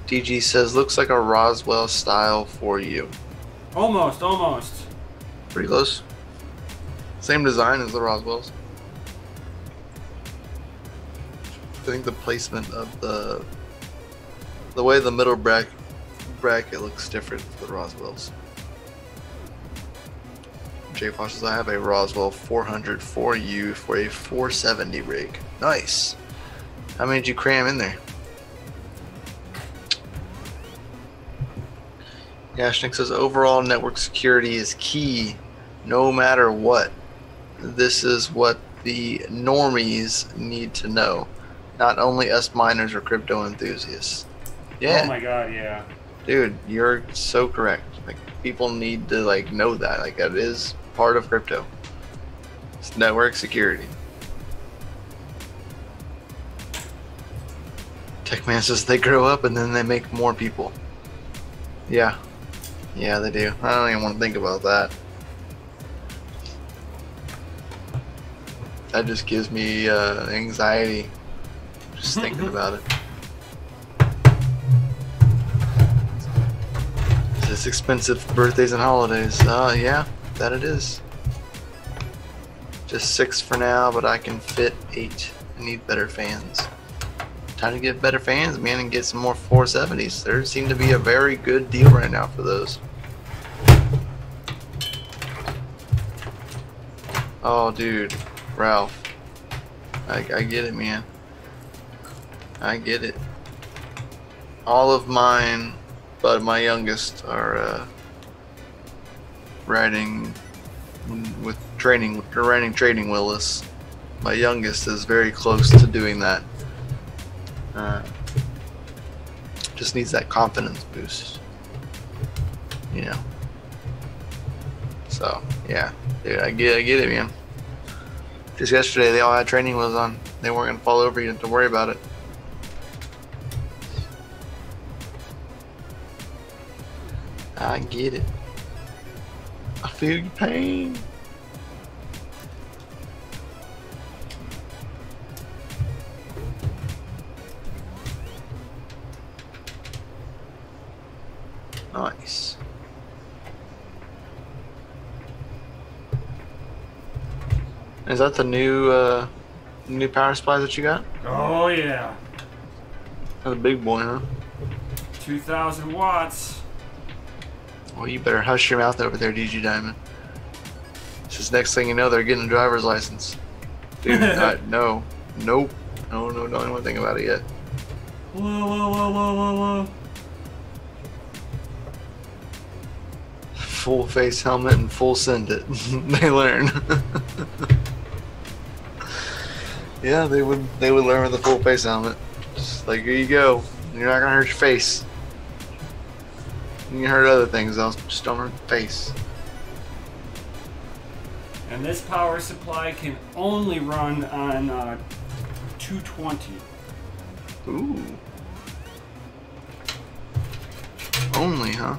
DG says, looks like a Roswell style for you.
Almost, almost.
Pretty close. Same design as the Roswells. I think the placement of the way the middle bracket looks different for the Roswells. Jay Fosh says, I have a Roswell 400 4U for a 470 rig. Nice. How many did you cram in there? Yashnik says, overall network security is key no matter what. This is what the normies need to know. Not only us miners or crypto enthusiasts. Yeah.
Oh my god, yeah.
Dude, you're so correct. Like, people need to like know that. Like, that is part of crypto. It's network security. Techman says they grow up and then they make more people. Yeah. Yeah, they do. I don't even want to think about that. That just gives me anxiety just thinking about it. Is this expensive for birthdays and holidays? Yeah, that it is. Just 6 for now, but I can fit 8. I need better fans. time to get better fans, man, and get some more 470s. There seem to be a very good deal right now for those. Oh, dude, Ralph, I get it, man. I get it. All of mine, but my youngest are riding with training. They're riding trading Willis. My youngest is very close to doing that. Just needs that confidence boost, you know. So yeah, dude, I get it, man. Just yesterday, they all had training wheels on. They weren't gonna fall over. You didn't have to worry about it. I get it. I feel your pain. Nice. Is that the new power supply that you got?
Oh yeah.
That's a big boy, huh?
2,000 watts.
Well, you better hush your mouth over there, DG Diamond. Just next thing you know, they're getting a driver's license. Dude, no. Nope. No, don't even think about it yet.
Whoa.
Full face helmet and full send it. They learn. Yeah, they would learn with the full face helmet. Just like, here you go. You're not gonna hurt your face. You can hurt other things though, just don't hurt the face.
And this power supply can only run on 220.
Ooh. Only, huh?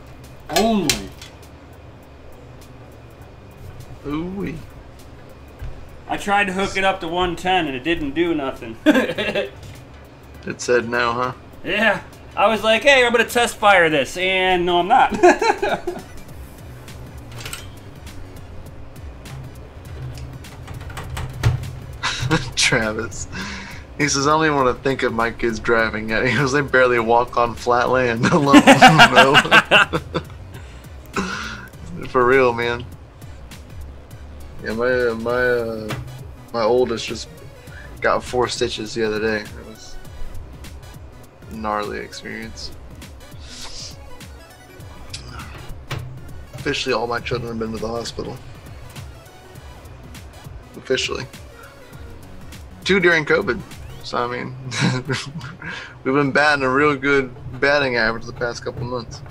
Only.
Ooh-wee.
I tried to hook it up to 110 and it didn't do nothing.
It said no, huh?
Yeah. I was like, hey, I'm gonna test fire this, and no, I'm not.
Travis. He says, I don't even want to think of my kids driving yet. He goes, they barely walk on flat land alone. For real, man. Yeah, my oldest just got 4 stitches the other day. It was a gnarly experience. Officially, all my children have been to the hospital. Officially. 2 during COVID. So, I mean, we've been batting a real good batting average the past couple months.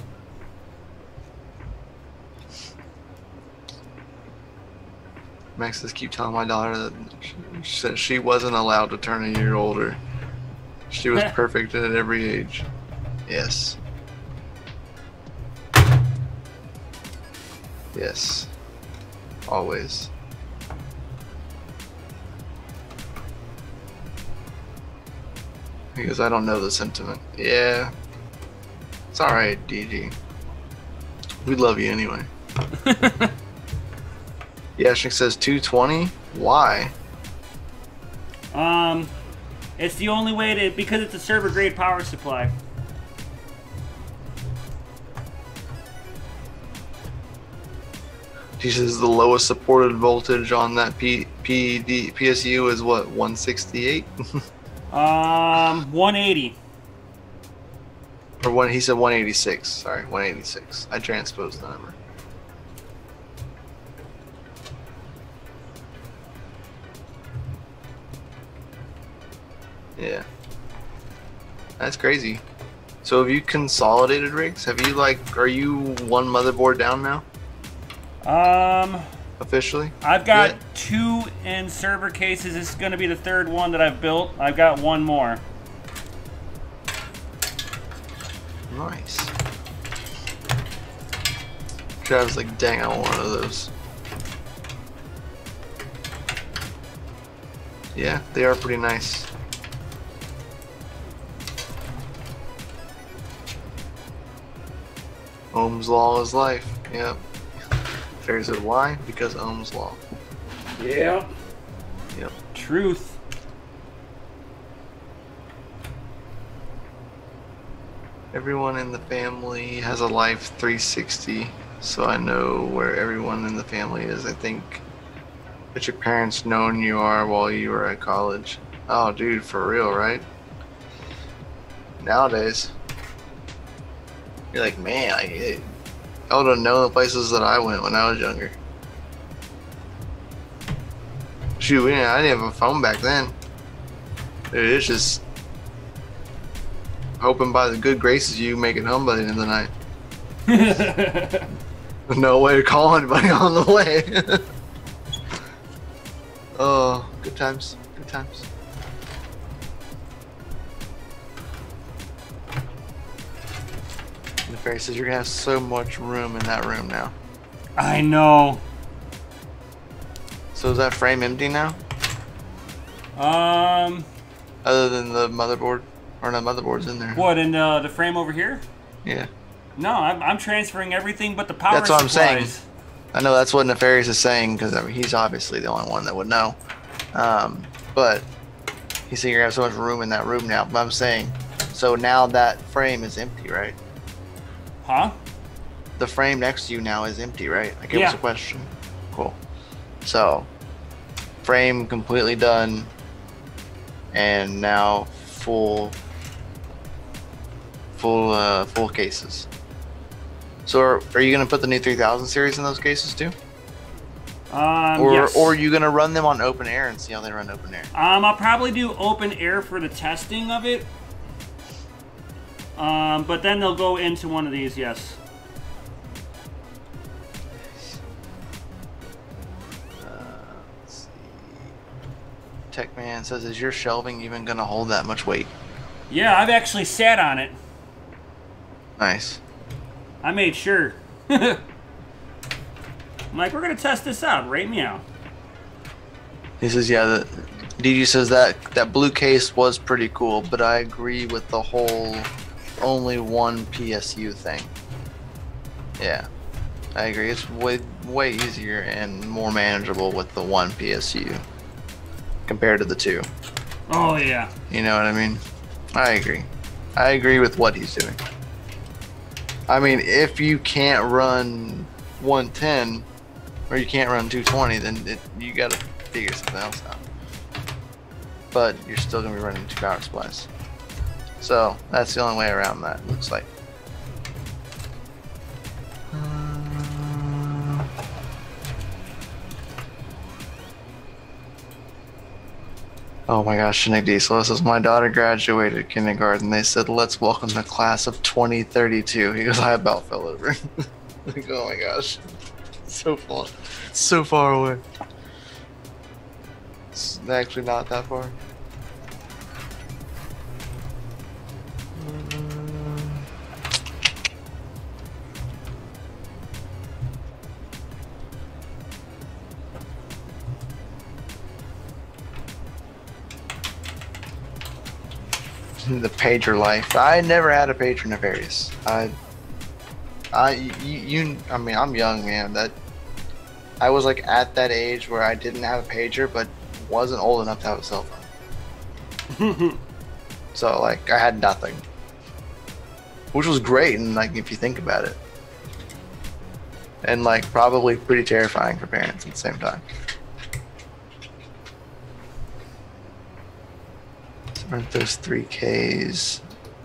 Max just keep telling my daughter that she wasn't allowed to turn a year older. She was perfect at every age. Yes. Yes. Always. He goes, I don't know the sentiment. Yeah. It's alright, DG. We love you anyway. Yashnik says 220? Why?
It's the only way to, because it's a server grade power supply.
He says the lowest supported voltage on that PSU is what, 168?
180.
Or he said 186. Sorry, 186. I transposed the number. Yeah. That's crazy. So have you consolidated rigs? Have you are you one motherboard down now? Officially?
I've got 2 in server cases. This is going to be the 3rd one that I've built. I've got 1 more.
Nice. Travis like, dang, I want one of those. Yeah, they are pretty nice. Ohm's law is life. Yep. Fairy said why? Because Ohm's law.
Yeah.
Yep.
Truth.
Everyone in the family has a life 360, so I know where everyone in the family is. I think that your parents known you are while you were at college. Oh, dude, for real, right? Nowadays, you're like, man, I would have known the places that I went when I was younger. Shoot, I didn't have a phone back then. Dude, it's just hoping by the good graces you make it home by the end of the night. No way to call anybody on the way. Oh, good times. Good times. The fairy says you're gonna have so much room in that room now.
I know.
So is that frame empty now? Other than the motherboard? Or no, motherboard's in there.
What, in the frame over here?
Yeah.
No, I'm transferring everything but the power
That's what
supplies.
I'm saying. I know that's what Nefarious is saying, because I mean, he's obviously the only one that would know. But he's saying you're gonna have so much room in that room now. But I'm saying, so now that frame is empty, right?
Huh?
The frame next to you now is empty, right? Like, it
Yeah.
was a question. Cool. So, frame completely done, and now full cases. So are you gonna put the new 3000 series in those cases too?
Yes.
Or are you gonna run them on open air and see how they run open air?
I'll probably do open air for the testing of it. But then they'll go into one of these, yes.
Let's see. Techman says, is your shelving even gonna hold that much weight?
Yeah, I've actually sat on it.
Nice.
I made sure. I'm like, we're gonna test this out. Rate me out.
He says, yeah, DG says that blue case was pretty cool, but I agree with the whole only one PSU thing. Yeah, I agree. It's way easier and more manageable with the one PSU compared to the two.
Oh, yeah.
You know what I mean? I agree. I agree with what he's doing. I mean, if you can't run 110 or you can't run 220, then you got to figure something else out. But you're still going to be running 2 power supplies. So that's the only way around that, looks like. Oh my gosh, Nick Diesel says, my daughter graduated kindergarten. They said, let's welcome the class of 2032. He goes, I about fell over. Like, oh my gosh. So far. So far away. It's actually not that far. The pager life. I never had a pager Nefarious. I mean, I'm young, man. I was like at that age where I didn't have a pager, but wasn't old enough to have a cell phone. So like, I had nothing, which was great. And like, if you think about it, and like probably pretty terrifying for parents at the same time. Aren't those 3Ks,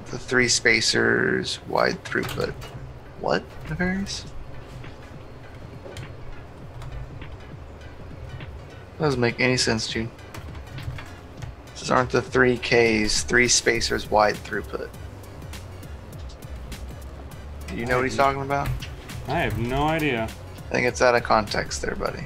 the 3 spacers, wide throughput? What, Nefarious? Doesn't make any sense, dude. These aren't the 3Ks, 3 spacers, wide throughput. Do you know what he's talking about?
I have no idea.
I think it's out of context there, buddy.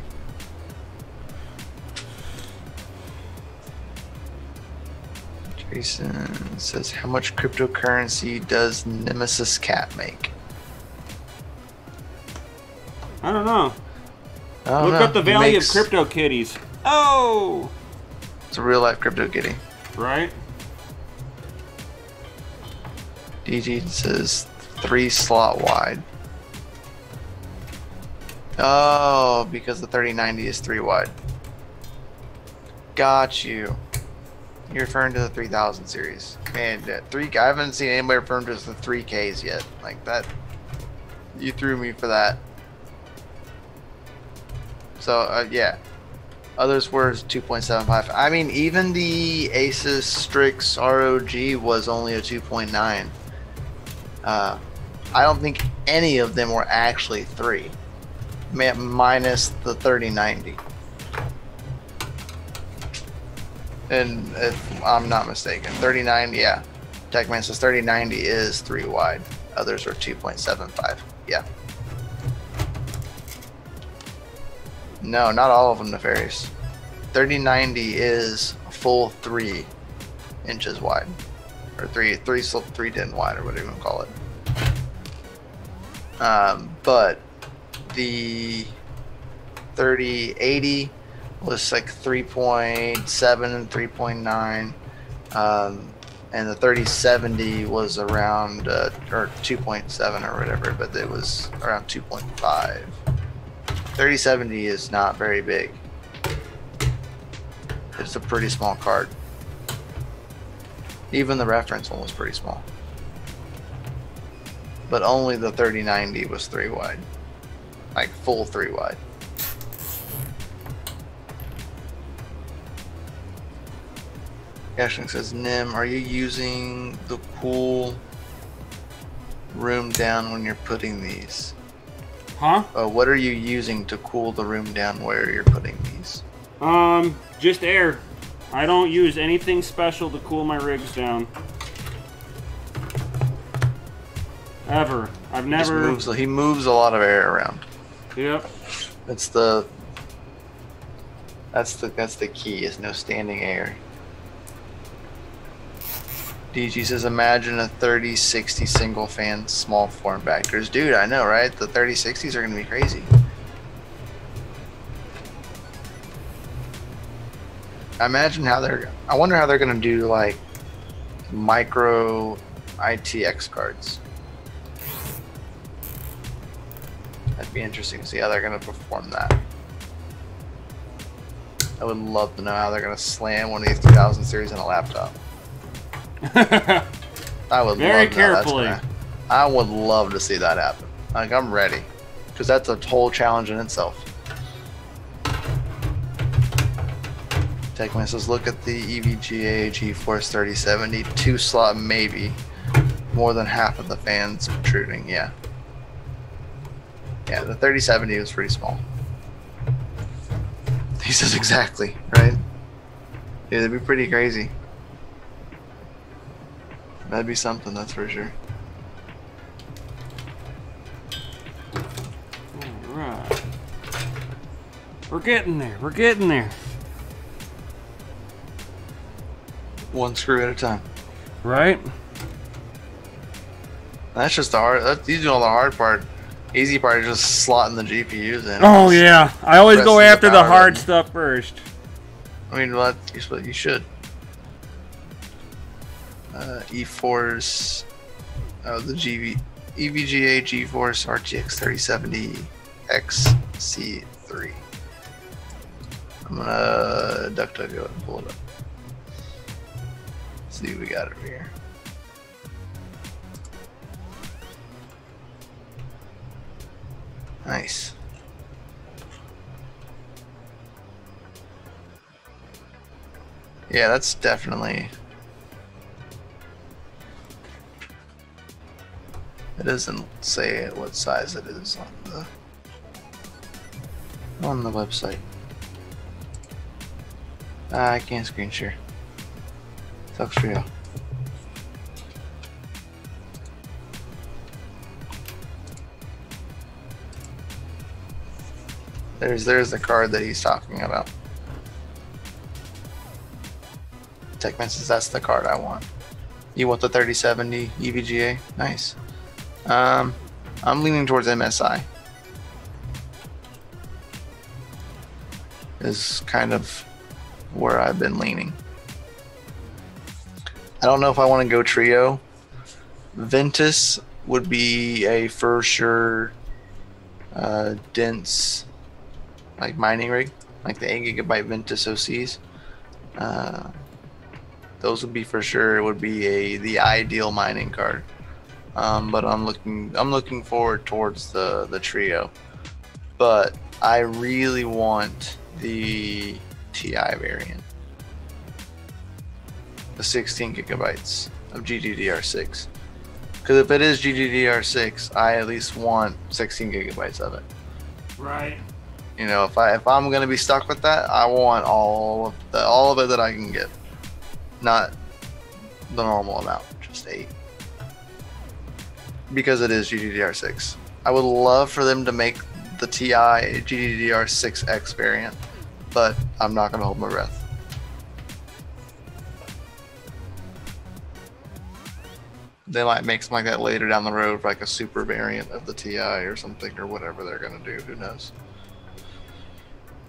Jason says, how much cryptocurrency does Nemesis Cat make?
I don't know.
I don't
Look
know.
up the value of crypto kitties. Oh!
It's a real life crypto kitty.
Right?
DG says 3 slot wide. Oh, because the 3090 is 3 wide. Got you. You're referring to the 3000 series. And I haven't seen anybody referring to the 3Ks yet. Like that. You threw me for that. So, yeah. Others were 2.75. I mean, even the Asus Strix ROG was only a 2.9. I don't think any of them were actually 3. Minus the 3090. And if I'm not mistaken, 3090, yeah. TechMan says 3090 is 3 wide. Others are 2.75. Yeah. No, not all of them, Nefarious. 3090 is a full 3 inches wide. Or 310 wide, or whatever you want to call it. But the 3080 was like 3.7 and 3.9. And the 3070 was around, or 2.7 or whatever, but it was around 2.5. 3070 is not very big. It's a pretty small card. Even the reference one was pretty small. But only the 3090 was 3 wide. Like full 3 wide. Cashing says, Nim, are you using the cool room down when you're putting these?
Huh?
What are you using to cool the room down where you're putting these?
Just air. I don't use anything special to cool my rigs down. Ever. I've never...
He moves a lot of air around.
Yep.
That's the key, is no standing air. DG says, imagine a 3060 single fan small form factors. Dude, I know, right? The 3060s are going to be crazy. I wonder how they're going to do like micro ITX cards. That'd be interesting to see how they're going to perform that. I would love to know how they're going to slam one of these 3000 series in a laptop. I would
very carefully.
I would love to see that happen. Like, I'm ready, because that's a whole challenge in itself. Techman says, look at the EVGA GeForce 3070, 2 slot maybe, more than half of the fans protruding. Yeah, the 3070 was pretty small. He says exactly, right? Yeah, that'd be pretty crazy. That'd be something, that's for sure.
Alright. We're getting there. We're getting there.
One screw at a time.
Right?
That's just the hard. That's usually all the hard part. Easy part is just slotting the GPUs in.
Oh yeah, I always go after the hard stuff first.
I mean, well, you should. EForce, the EVGA GeForce RTX 3070 XC3. I'm gonna DuckDuckGo and pull it up. See what we got over here. Nice. Yeah, that's definitely. It doesn't say what size it is on the website. I can't screen share. Sucks for you. There's the card that he's talking about. Techman says that's the card I want. You want the 3070 EVGA? Nice. I'm leaning towards MSI. Is kind of where I've been leaning. I don't know if I want to go trio. Ventus would be a for sure dense like mining rig, like the 8 GB Ventus OCs. Those would be for sure. It would be the ideal mining card. But I'm looking forward towards the trio. But I really want the TI variant, the 16 gigabytes of GDDR6. Because if it is GDDR6, I at least want 16 gigabytes of it.
Right.
You know, if I'm gonna be stuck with that, I want all of it that I can get, not the normal amount, just 8. Because it is GDDR6. I would love for them to make the TI GDDR6X variant, but I'm not gonna hold my breath. They might make something like that later down the road, like a super variant of the TI or something, or whatever they're gonna do. Who knows?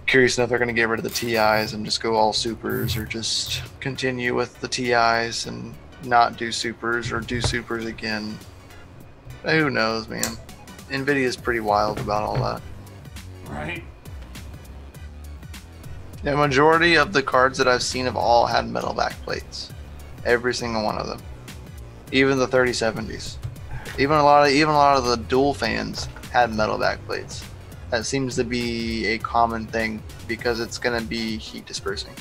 Curious enough, they're gonna get rid of the TIs and just go all supers, or just continue with the TIs and not do supers, or do supers again. Who knows, man? Nvidia's pretty wild about all that.
Right.
The majority of the cards that I've seen have all had metal backplates. Every single one of them. Even the 3070s. Even a lot of the dual fans had metal backplates. That seems to be a common thing because it's gonna be heat dispersing.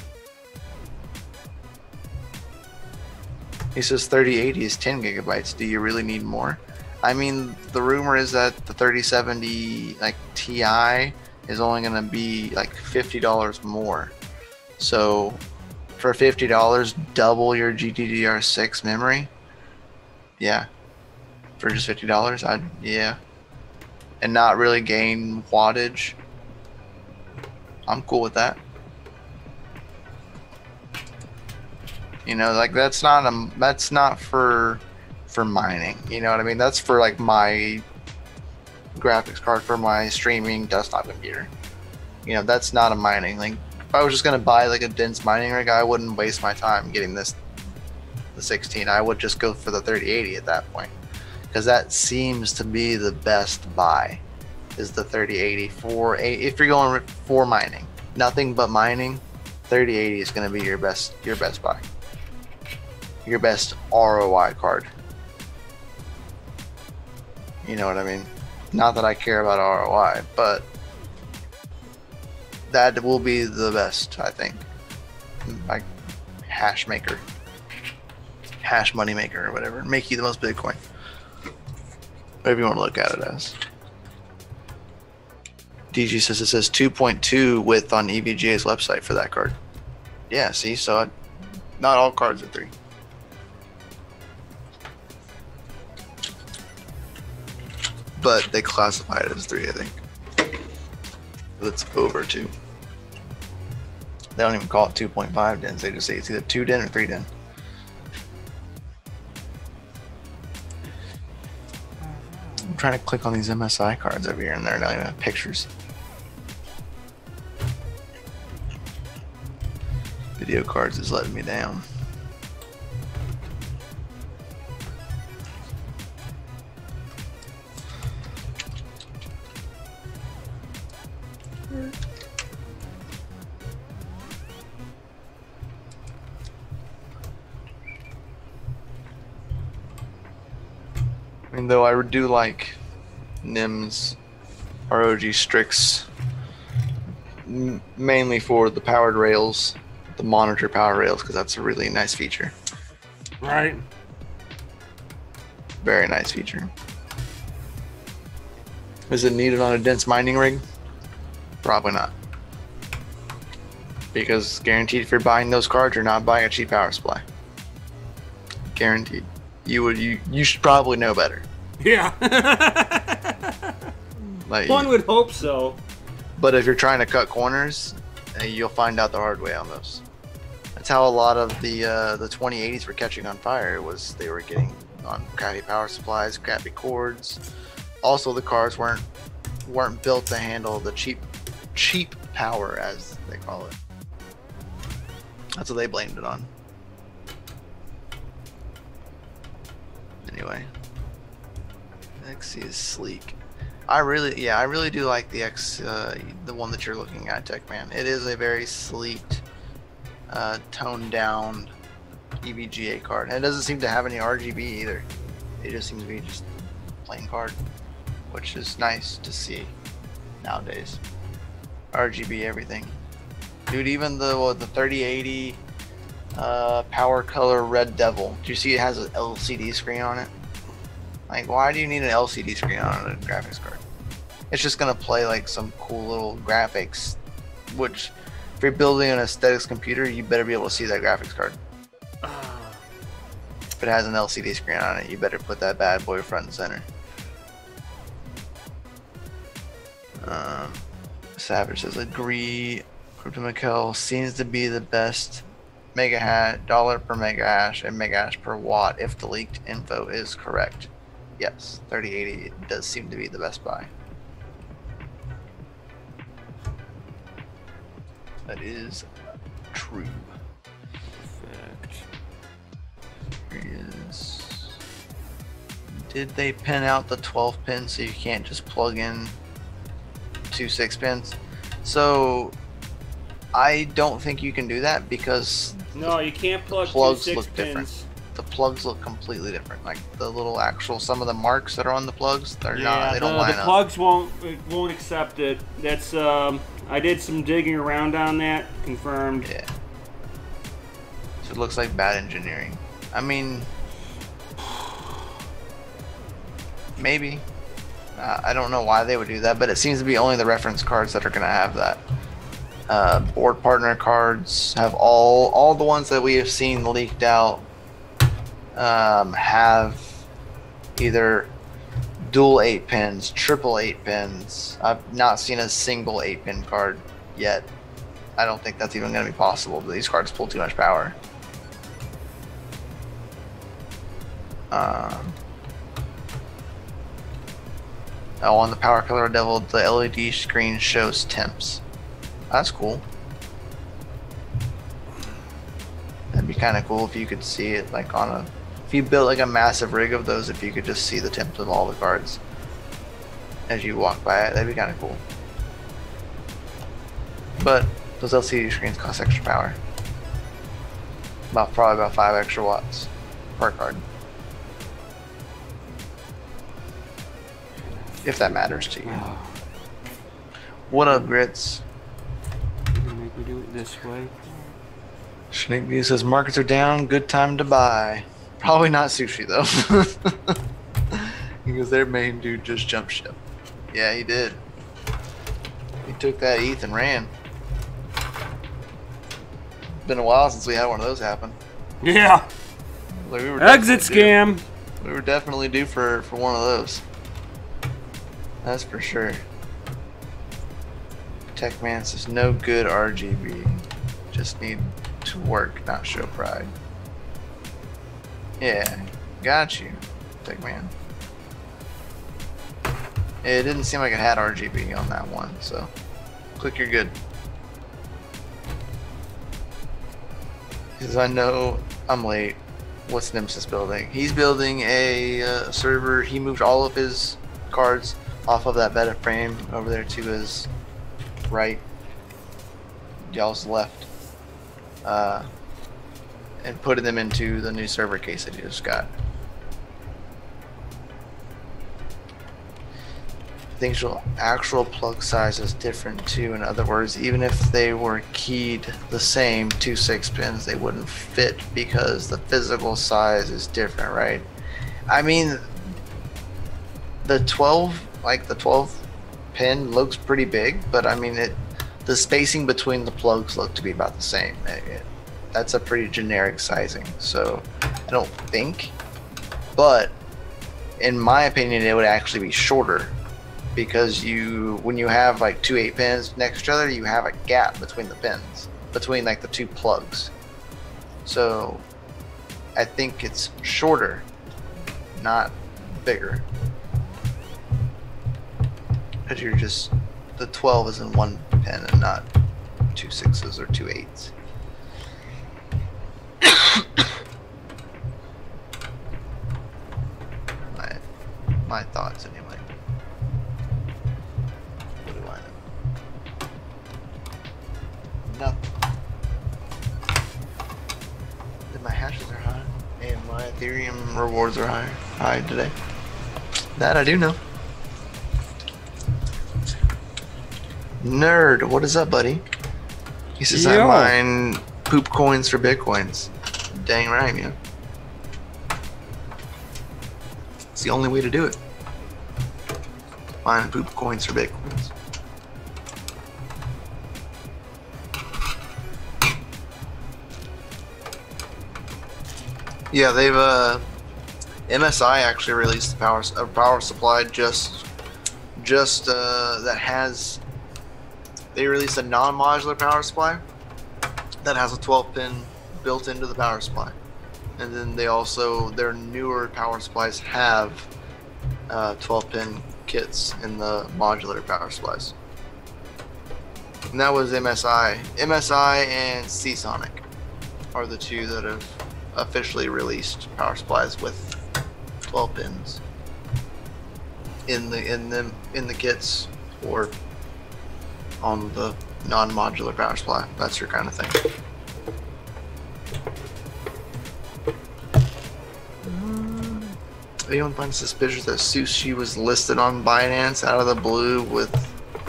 He says 3080 is 10 gigabytes. Do you really need more? I mean, the rumor is that the 3070 like Ti is only gonna be like $50 more. So for $50, double your GDDR6 memory. Yeah, for just $50, yeah, and not really gain wattage. I'm cool with that. You know, like that's not for mining. You know what I mean? That's for like my graphics card for my streaming desktop computer. You know, that's not a mining. Like if I was just gonna buy like a dense mining rig, I wouldn't waste my time getting the 16. I would just go for the 3080 at that point, because that seems to be the best buy, is the 3080 if you're going for mining, nothing but mining. 3080 is going to be your best buy, your best ROI card. You know what I mean? Not that I care about ROI, but that will be the best, I think. Like hash maker, hash money maker, or whatever. Make you the most Bitcoin. Whatever you want to look at it as. DG says it says 2.2 width on EVGA's website for that card. Yeah, see, so not all cards are 3. But they classify it as 3, I think. It's over 2. They don't even call it 2.5 DINs. They just say it's either 2 DIN or 3 DIN. I'm trying to click on these MSI cards over here and they're not even have pictures. Video cards is letting me down. I mean, though I do like NIM's ROG Strix mainly for the powered rails, the monitor power rails, because that's a really nice feature.
Right.
Very nice feature. Is it needed on a dense mining rig? Probably not. Because guaranteed, if you're buying those cards, you're not buying a cheap power supply. Guaranteed. You should probably know better.
Yeah.
Like,
one would hope so.
But if you're trying to cut corners, you'll find out the hard way on those. That's how a lot of the 2080s were catching on fire. Was they were getting on crappy power supplies, crappy cords. Also, the cards weren't built to handle the cheap power, as they call it. That's what they blamed it on. Anyway, XC is sleek. I really do like the the one that you're looking at, Tech Man. It is a very sleek, toned down EVGA card. And it doesn't seem to have any RGB either. It just seems to be just plain card, which is nice to see nowadays. RGB everything. Dude, even the 3080 Power Color Red Devil. Do you see it has an LCD screen on it? Like, why do you need an LCD screen on a graphics card? It's just gonna play like some cool little graphics, which if you're building an aesthetics computer, you better be able to see that graphics card. If it has an LCD screen on it, you better put that bad boy front and center. Savage says, agree. CryptoMikel seems to be the best dollar per mega hash and mega hash per watt if the leaked info is correct. Yes, 3080 does seem to be the best buy. That is true.
Perfect.
Here is. Did they pin out the 12 pin so you can't just plug in 2 6-pins? So I don't think you can do that because
no, you can't plug
plugs
2
look
6
different.
pins.
The plugs look completely different. Like the little actual, some of the marks that are on the plugs, they're not. They don't line up.
The plugs won't accept it. That's I did some digging around on that. Confirmed.
Yeah. So it looks like bad engineering. I mean, maybe. I don't know why they would do that, but it seems to be only the reference cards that are going to have that. Board partner cards have all the ones that we have seen leaked out have either dual 8 pins, triple 8 pins. I've not seen a single 8-pin card yet. I don't think that's even going to be possible, but these cards pull too much power. Oh, on the Power Color Devil, the LED screen shows temps. That's cool. That'd be kind of cool if you could see it like on a... If you built like a massive rig of those, if you could just see the temps of all the cards as you walk by it, that'd be kind of cool. But those LCD screens cost extra power. Probably about 5 extra watts per card. If that matters to you. What up, Grits?
Make me do it this way.
Snake View says markets are down, good time to buy. Probably not sushi though. Because their main dude just jumped ship. Yeah, he did. He took that ETH and ran. Been a while since we had one of those happen.
Yeah.
Like, we were
exit scam.
We were definitely due for one of those. That's for sure. Techman says no good RGB. Just need to work, not show pride. Yeah, got you, Techman. It didn't seem like it had RGB on that one, so click you're good. Because I know I'm late. What's Nemesis building? He's building a server. He moved all of his cards off of that beta frame over there to his right, y'all's left, and putting them into the new server case that he just got. I think actual plug size is different too. In other words, even if they were keyed the same 2 6-pins, they wouldn't fit because the physical size is different, right? I mean, the 12 pin looks pretty big, but I mean the spacing between the plugs look to be about the same. That's a pretty generic sizing, so I don't think, but in my opinion it would actually be shorter because when you have like 2 8-pins next to each other, you have a gap between the pins, between like the 2 plugs. So I think it's shorter, not bigger. Because you're just, the 12 is in 1 pin and not 2 6s or 2 8s. my thoughts anyway. What do I know? Nothing. The my hashes are high, and my Ethereum rewards are high today. That I do know. Nerd, what is up, buddy? He says I mine poop coins for bitcoins. Dang right, man. It's the only way to do it. Mine poop coins for bitcoins. Yeah, they've MSI actually released a power supply just that has. They released a non-modular power supply that has a 12-pin built into the power supply, and then they also their newer power supplies have 12-pin kits in the modular power supplies. And that was MSI. MSI and Seasonic are the two that have officially released power supplies with 12 pins in the kits or on the non-modular power supply. That's your kind of thing. Anyone find suspicious that Sushi was listed on Binance out of the blue with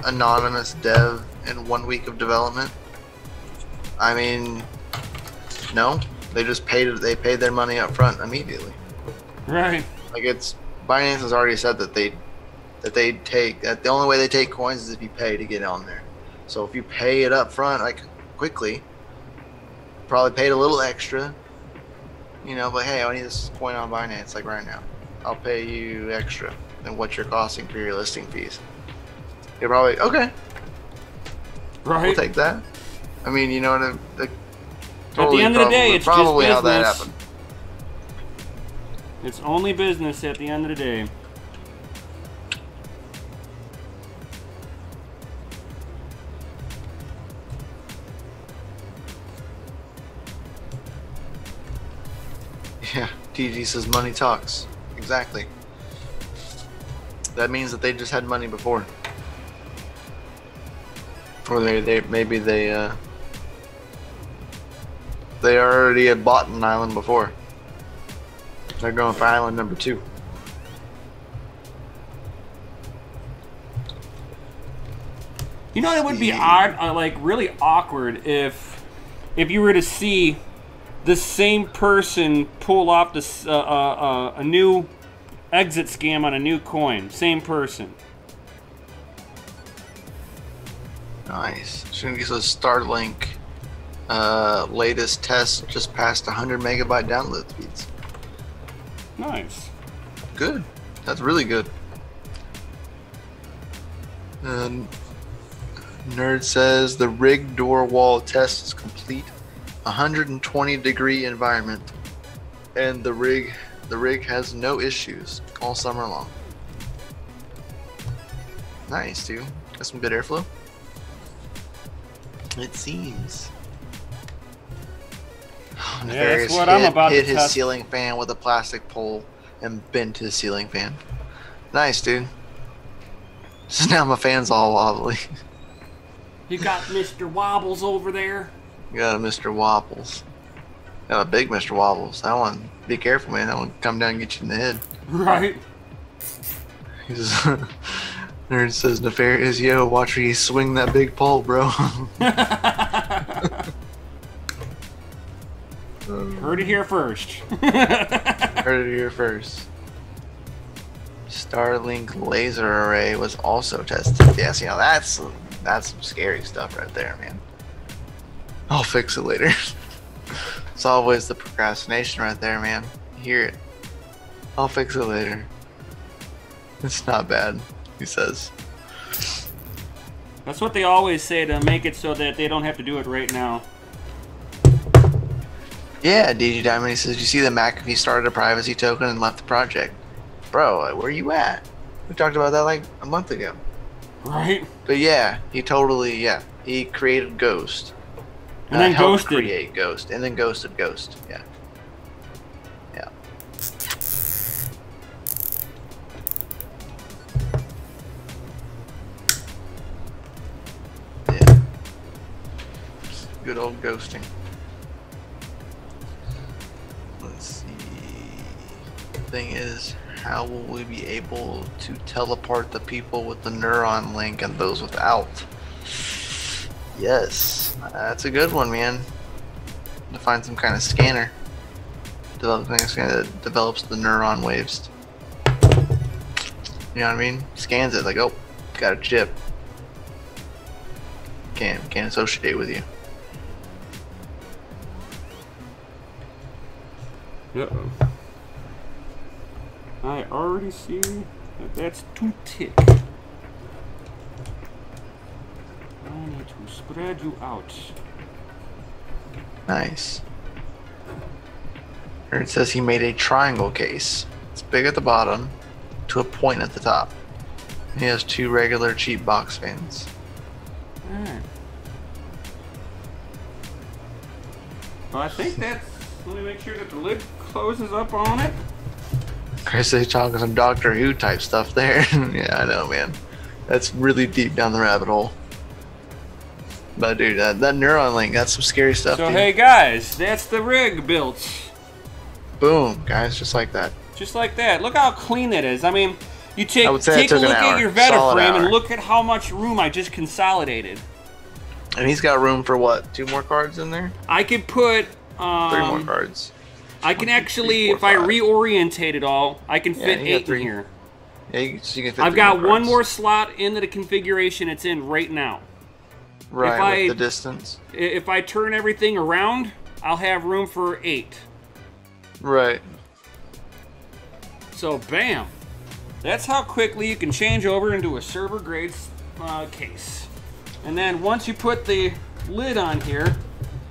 anonymous dev in 1 week of development? I mean, no. They just paid their money up front immediately.
Right.
Like Binance has already said that the only way they take coins is if you pay to get on there. So if you pay it up front, like quickly, probably paid a little extra, you know, but hey, I need this coin on Binance like right now. I'll pay you extra than what you're costing for your listing fees. You're probably okay.
Right.
We'll take that. I mean, you know what?
At the end of the day, it's
probably
just
how that
business.
happened.
It's only business at the end of the day.
Yeah, TG says money talks. Exactly. That means that they just had money before. Or maybe they already had bought an island before. They're going for island number 2.
You know, it would be odd, like really awkward, if you were to see the same person pull off this a new exit scam on a new coin. Same person.
Nice. Shingi says Starlink latest test just passed 100 megabyte download speeds.
Nice.
Good. That's really good. Nerd says the rig door wall test is complete. 120-degree environment, and the rig has no issues all summer long. Nice, dude. Got some good airflow. It seems.
Yeah, that's what I'm about to
hit his
test.
ceiling fan with a plastic pole and bent his ceiling fan. Nice, dude. So now my fan's all wobbly.
You got Mr. Wobbles over there.
You got a Mr. Wobbles. Got a big Mr. Wobbles. That one, be careful, man. That one come down and get you in the head.
Right.
He says, Nerd says, Nefarious, yo, watch where you swing that big pole, bro.
Heard it here first.
Heard it here first. Starlink laser array was also tested. Yes, you know, that's some scary stuff right there, man. I'll fix it later. It's always the procrastination right there, man. You hear it. I'll fix it later. It's not bad, he says.
That's what they always say, to make it so that they don't have to do it right now.
Yeah, DG Diamond, he says, you see that McAfee started a privacy token and left the project. Bro, where you at? We talked about that like a month ago.
Right?
But yeah, he created Ghost.
And then
helped
ghosted.
Create Ghost, and then ghosted Ghost. Yeah. Yeah. Yeah. Good old ghosting. thing is, how will we be able to teleport the people with the neuron link and those without? Yes, that's a good one, man. To find some kind of scanner. Developing a scanner that develops the neuron waves. You know what I mean? Scans it like, oh, got a chip. Can't associate with you.
Uh-oh. I already see that that's too thick. I need to spread you out.
Nice. Here it says he made a triangle case. It's big at the bottom, to a point at the top. He has 2 regular cheap box fans.
Alright. Well, I think that's... Let me make sure that the lid closes up on it.
Chris, they talking some Doctor Who type stuff there. Yeah, I know, man. That's really deep down the rabbit hole. But dude, that neuron link, that's some scary stuff.
So
dude.
hey guys, that's the rig built.
Boom, guys, just like that.
Just like that. Look how clean that is. I mean, you take a look
at
your Veta frame and look at how much room I just consolidated.
And he's got room for what? 2 more cards in there?
I could put
3 more cards.
I can actually, if I reorientate it all, I can fit 8 in here.
Yeah, so you can fit
I've got 1 more slot into the configuration it's in right now.
Right, with the distance.
If I turn everything around, I'll have room for 8.
Right.
So, bam. That's how quickly you can change over into a server grade case. And then once you put the lid on here,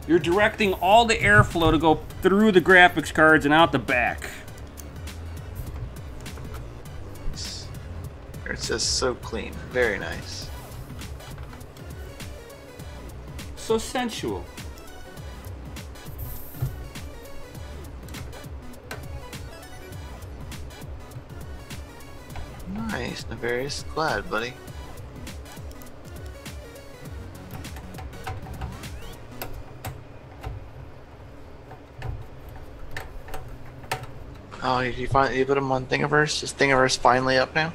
you're directing all the airflow to go through the graphics cards and out the back.
It says so clean. Very nice.
So sensual.
Nice, Nefarious. Glad, buddy. Oh, did you put him on Thingiverse? Is Thingiverse finally up now?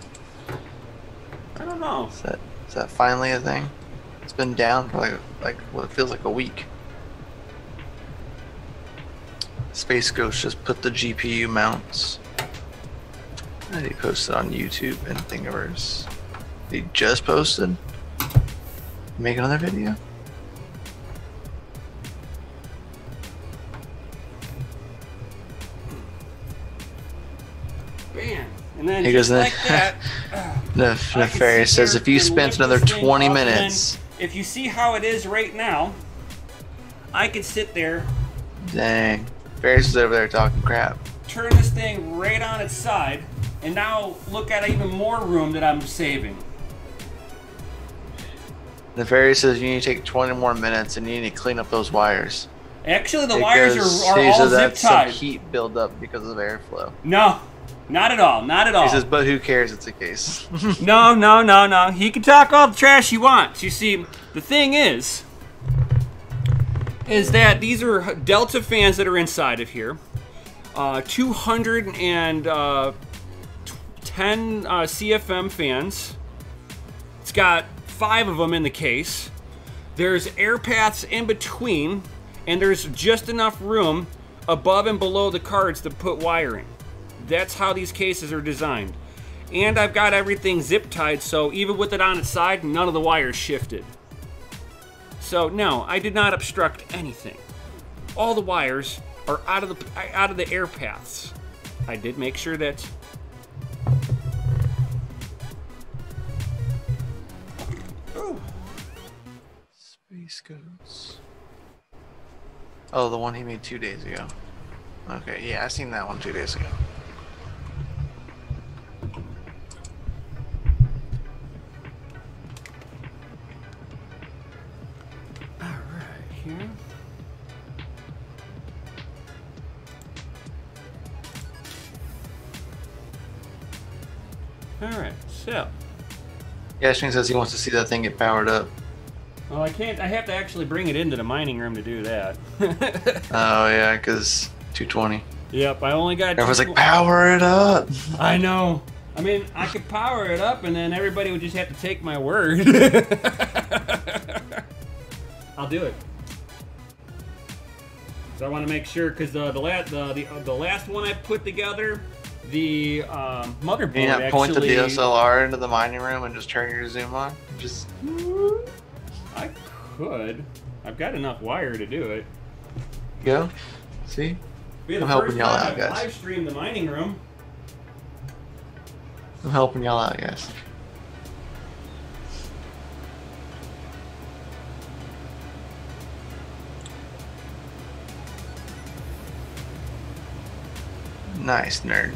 I don't know.
Is that finally a thing? It's been down for like what it feels like a week. Space Ghost just put the GPU mounts. I did he post it on YouTube and Thingiverse. He just posted. Make another video.
Bam. And then just like that.
Nefarious says if you spent another 20 minutes.
If you see how it is right now, I could sit there.
Dang. Nefarious is over there talking crap.
Turn this thing right on its side, and now look at even more room that I'm saving.
Nefarious says you need to take 20 more minutes and you need to clean up those wires.
Actually, the wires are all zip tied.
Some heat buildup because of airflow.
No. Not at all. Not at all.
He says, but who cares? It's a case.
No. He can talk all the trash he wants. You see, the thing is that these are Delta fans that are inside of here. 210 CFM fans. It's got 5 of them in the case. There's air paths in between, and there's just enough room above and below the cards to put wiring. That's how these cases are designed. And I've got everything zip tied, so even with it on its side, none of the wires shifted. So no, I did not obstruct anything. All the wires are out of the air paths. I did make sure that. Ooh.
Space Ghosts. Oh, the one he made 2 days ago. Okay, yeah, I seen that one 2 days ago.
Here. Alright, so.
Yashmin says he wants to see that thing get powered up.
Well, I can't. I have to actually bring it into the mining room to do that.
Oh, yeah, because 220.
Yep, I only got.
Everyone's like, power it up.
I know. I mean, I could power it up, and then everybody would just have to take my word. I'll do it. So I want to make sure, because the last one I put together, the motherboard
Can you not
actually...
point the DSLR into the mining room and just turn your zoom on? Just...
I could. I've got enough wire to do it.
Go. See?
I'm
helping y'all out, guys.
Live stream the mining room.
I'm helping y'all out, guys. Nice, nerd.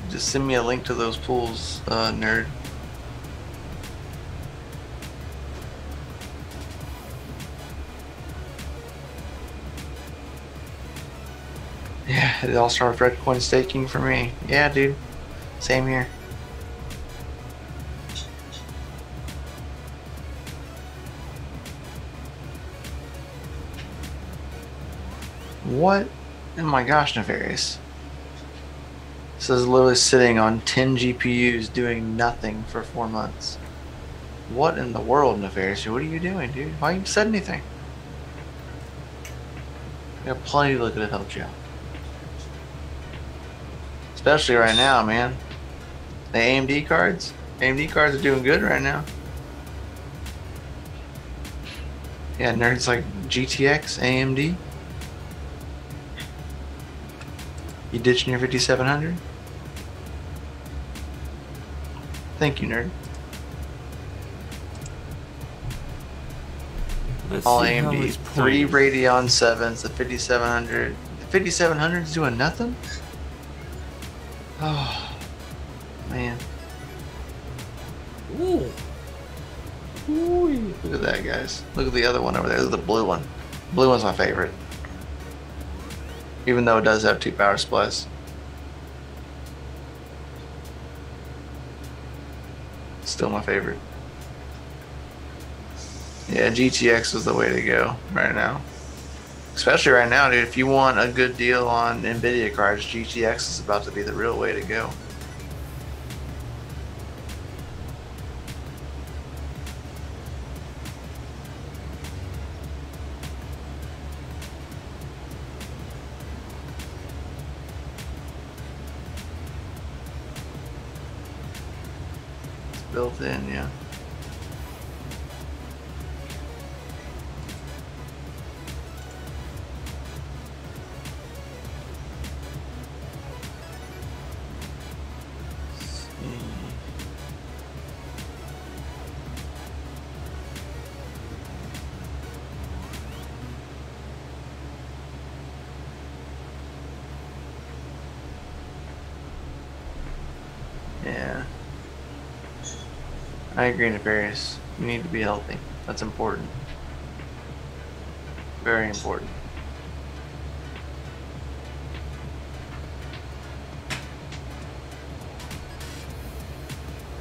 Just send me a link to those pools, nerd. Yeah, it all started with red coin staking for me. Yeah, dude. Same here. What? Oh my gosh, Nefarious. This is literally sitting on 10 GPUs doing nothing for 4 months. What in the world, Nefarious? What are you doing, dude? Why haven't you said anything? We got plenty to look at to help you out. Especially right now, man. The AMD cards? AMD cards are doing good right now. Yeah, nerds like GTX, AMD. You ditching your 5700? Thank you, nerd. All AMD, 3 Radeon 7s, the 5700. The 5700's doing nothing? Oh, man.
Ooh.
Ooh. Look at that, guys. Look at the other one over there. Look at the blue one. Blue one's my favorite. Even though it does have 2 power supplies. Still my favorite. Yeah, GTX is the way to go right now. Especially right now, dude. If you want a good deal on NVIDIA cards, GTX is about to be the real way to go. It's built in, yeah. Yeah. I agree, Nefarious. You need to be healthy. That's important. Very important.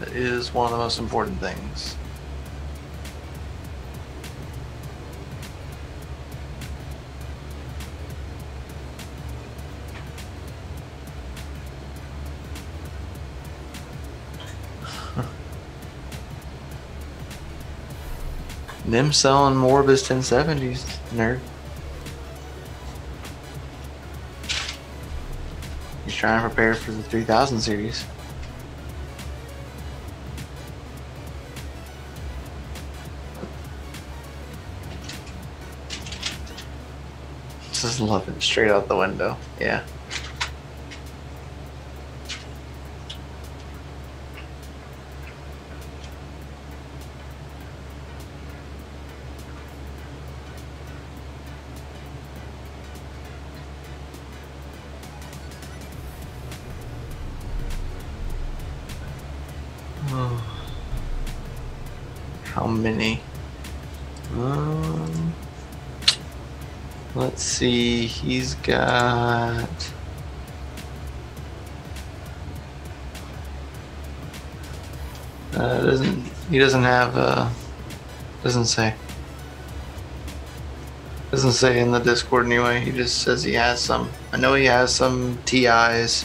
That is one of the most important things. Them selling more of his 1070s, nerd. He's trying to prepare for the 3000 series. Just love it straight out the window. Yeah. How many? Let's see. He's got. Doesn't He doesn't have, doesn't say. Doesn't say in the Discord anyway. He just says he has some. I know he has some TIs.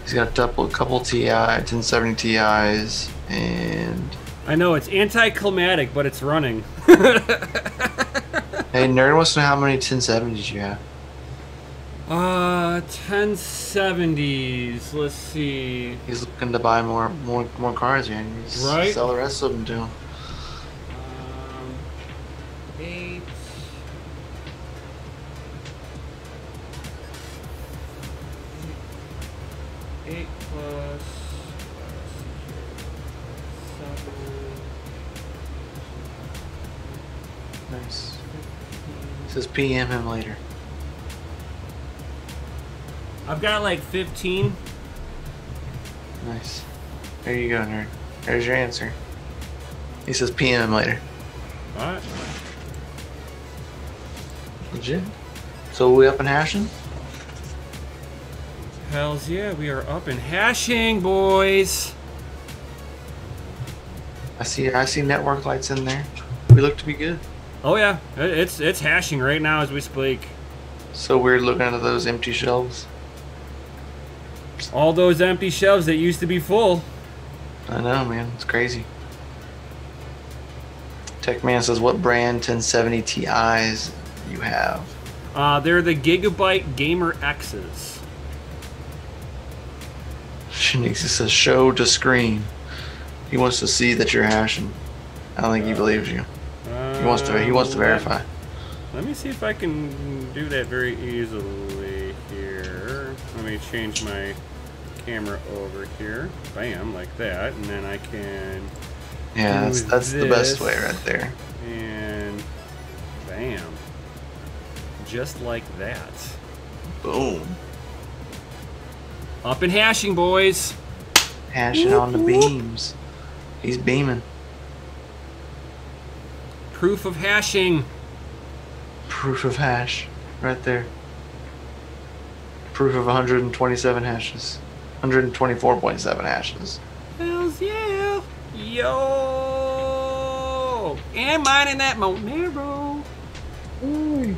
He's got a couple TI, 1070 TIs, and...
I know, it's anticlimactic, but it's running.
Hey, Nerd wants to know how many 1070s you have.
1070s. Let's see.
He's looking to buy more cars here. And he's
right.
Sell the rest of them to him.
8. Eight plus 7.
Nice. It says PM him later.
I've got like 15.
Nice. There you go, Nerd. There's your answer. He says PM him later.
Alright.
Legit. So we up and hashing?
Hells yeah, we are up and hashing, boys.
I see network lights in there. We look to be good.
Oh yeah, it's hashing right now as we speak.
So weird looking at those empty shelves.
All those empty shelves that used to be full.
I know, man. It's crazy. Techman says, what brand 1070 Ti's you have?
They're the Gigabyte Gamer X's.
Shinixi says, show to screen. He wants to see that you're hashing. I don't think he believes you. He wants to verify.
Let me see if I can do that very easily here. Let me change my camera over here. Bam, like that. And then I can...
Yeah, that's the best way right there.
And bam. Just like that.
Boom.
Up and hashing, boys.
Hashing on the beams. He's beaming.
Proof of hashing.
Proof of hash. Right there. Proof of 127 hashes. 124.7 hashes.
Hells yeah. Yo. And mining that Monero.
Ooh.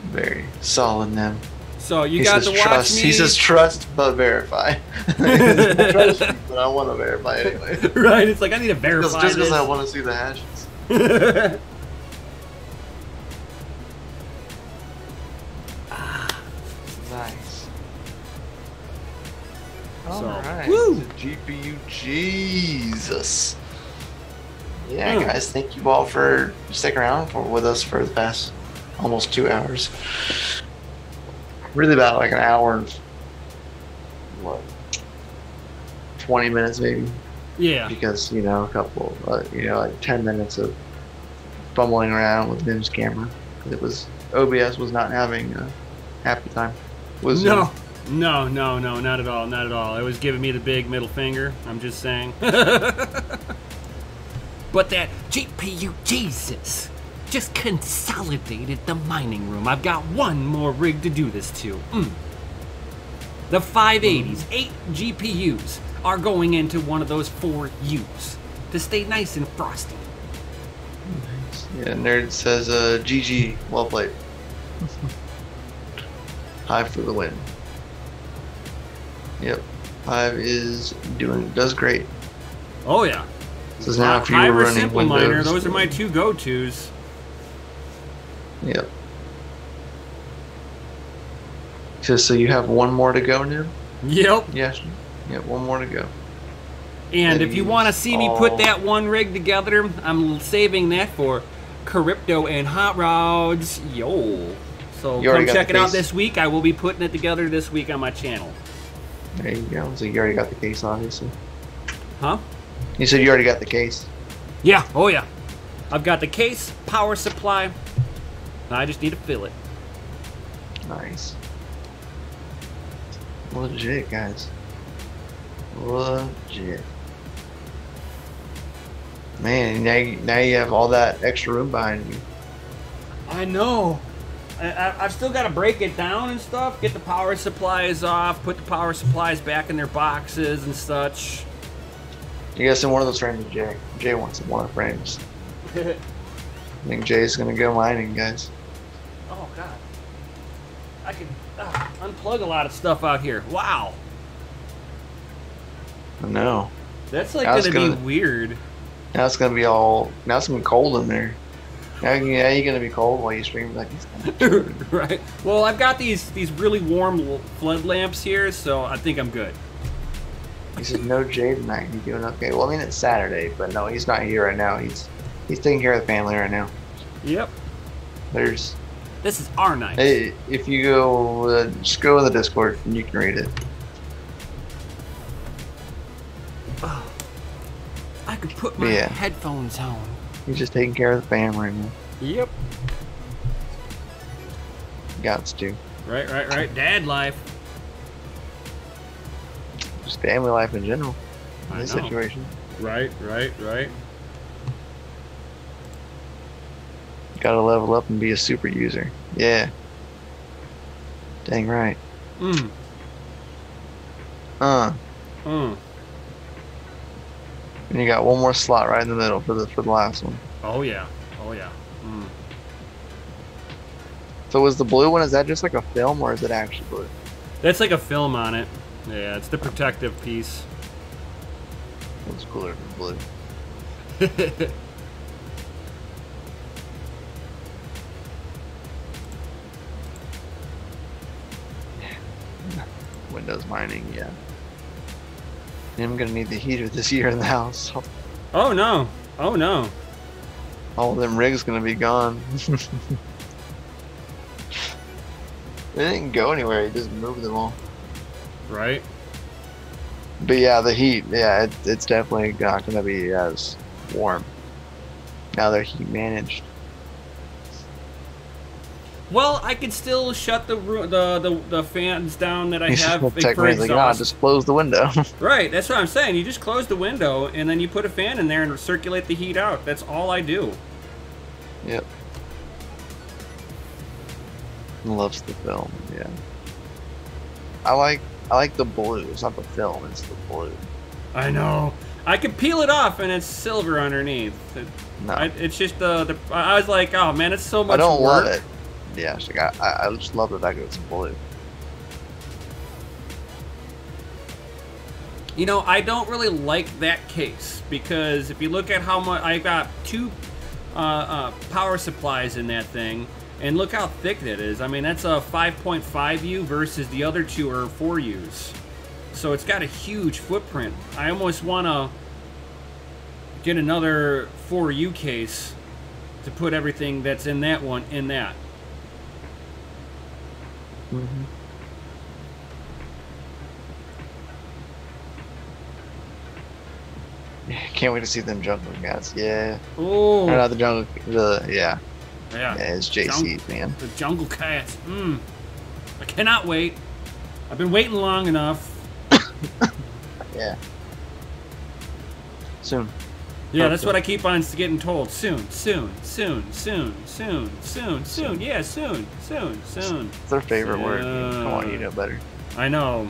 Very solid, them.
So you got to watch
trust.
me.
He says trust but verify. Trust me, but I want to verify anyway.
Right, it's like I need to verify
just because
this.
I want to see the hashes. Nice. Alright.
Woo!
GPU Jesus. Yeah, guys, thank you all for sticking around with us for the past almost 2 hours. Really about like an hour and what, 20 minutes maybe.
Yeah.
Because a couple, like 10 minutes of fumbling around with Nim's camera. OBS was not having a happy time.
No, not at all, not at all. It was giving me the big middle finger. I'm just saying. But that GPU Jesus just consolidated the mining room. I've got one more rig to do this to. The 580s, 8 GPUs are going into one of those 4 U's to stay nice and frosty.
Nice. Yeah, Nerd says, GG, well played. Hive for the win. Yep, Hive does great.
Oh yeah.
So now if you
Hive
were
or
running
Simple
Windows,
Miner, those are my 2 go-tos.
Yep. So you have one more to go now?
Yep.
Yes. Yep, one more to go.
And if you want to see me put that one rig together, I'm saving that for Crypto and Hot Rods. Yo. So come check it out this week. I will be putting it together this week on my channel.
There you go. So you already got the case, obviously.
Huh?
You said you already got the case.
Yeah. Oh yeah. I've got the case, power supply. I just need to fill it.
Nice. Legit, guys. Legit. Man, now you have all that extra room behind you.
I know. I've still got to break it down and stuff. Get the power supplies off. Put the power supplies back in their boxes and such.
You guys in one of those frames with Jay. Jay wants one of the frames. I think Jay's gonna go mining, guys.
Oh God. I can unplug a lot of stuff out here. Wow.
I know.
That's like gonna be weird.
Now it's gonna be all. Now it's gonna be cold in there. Now you're gonna be cold while you stream like this.
Right. Well, I've got these really warm flood lamps here, so I think I'm good.
He says no Jay tonight. He's doing okay. Well, I mean it's Saturday, but no, he's not here right now. He's taking care of the family right now.
Yep.
There's.
This is our night.
Hey, if you go, just go in the Discord and you can read it.
Oh, I could put my headphones on.
He's just taking care of the family right now.
Yep.
Gots to.
Right. Dad life.
Just family life in general. In this
know.
situation.
Right.
Gotta level up and be a super user. Yeah. Dang right. And you got one more slot right in the middle for the last one.
Oh yeah.
So is the blue one, is that just like a film or is it actually blue?
That's like a film on it. Yeah, it's the protective piece.
Looks cooler than blue. Windows mining, yeah. I'm gonna need the heater this year in the house. So.
Oh no!
All of them rigs gonna be gone. They didn't go anywhere. He just moved them all.
Right.
But yeah, the heat. Yeah, it's definitely not gonna be as warm. Now they're heat managed.
Well, I can still shut the fans down that I have for
exhaust. Just close the window.
Right, that's what I'm saying. You just close the window and then you put a fan in there and circulate the heat out. That's all I do.
Yep. Loves the film. Yeah. I like the blue. It's not the film. It's the blue.
I know. I can peel it off and it's silver underneath.
No.
It's just I was like, oh man, it's so much work.
I don't love it. Yeah, I just love the fact that it's blue.
You know, I don't really like that case because if you look at how much I got two power supplies in that thing, and look how thick that is. I mean, that's a 5.5U versus the other two are 4Us. So it's got a huge footprint. I almost want to get another 4U case to put everything that's in that one in that.
Mm-hmm. Can't wait to see them jungle guys. Yeah.
Oh.
Not the jungle. Yeah.
Yeah.
Yeah, it's JC's, man.
The jungle cats. I cannot wait. I've been waiting long enough.
Yeah. Soon.
Yeah, that's what I keep on getting told. Soon. Yeah, soon.
It's their favorite word. Come on, you know better.
I know.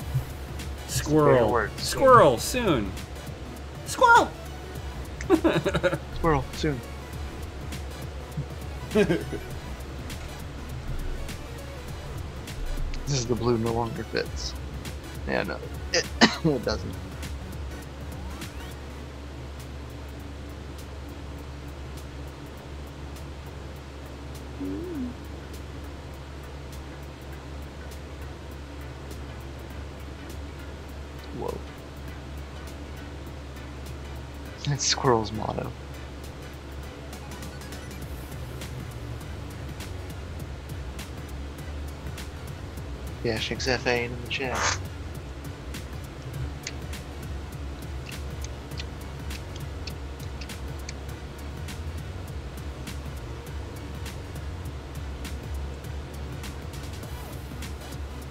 Squirrel. Squirrel, soon. Squirrel!
Squirrel, soon. This is the blue no longer fits. Yeah, no. It doesn't. Whoa. That's Squirrel's motto. Yeah, Shinx FA in the chat.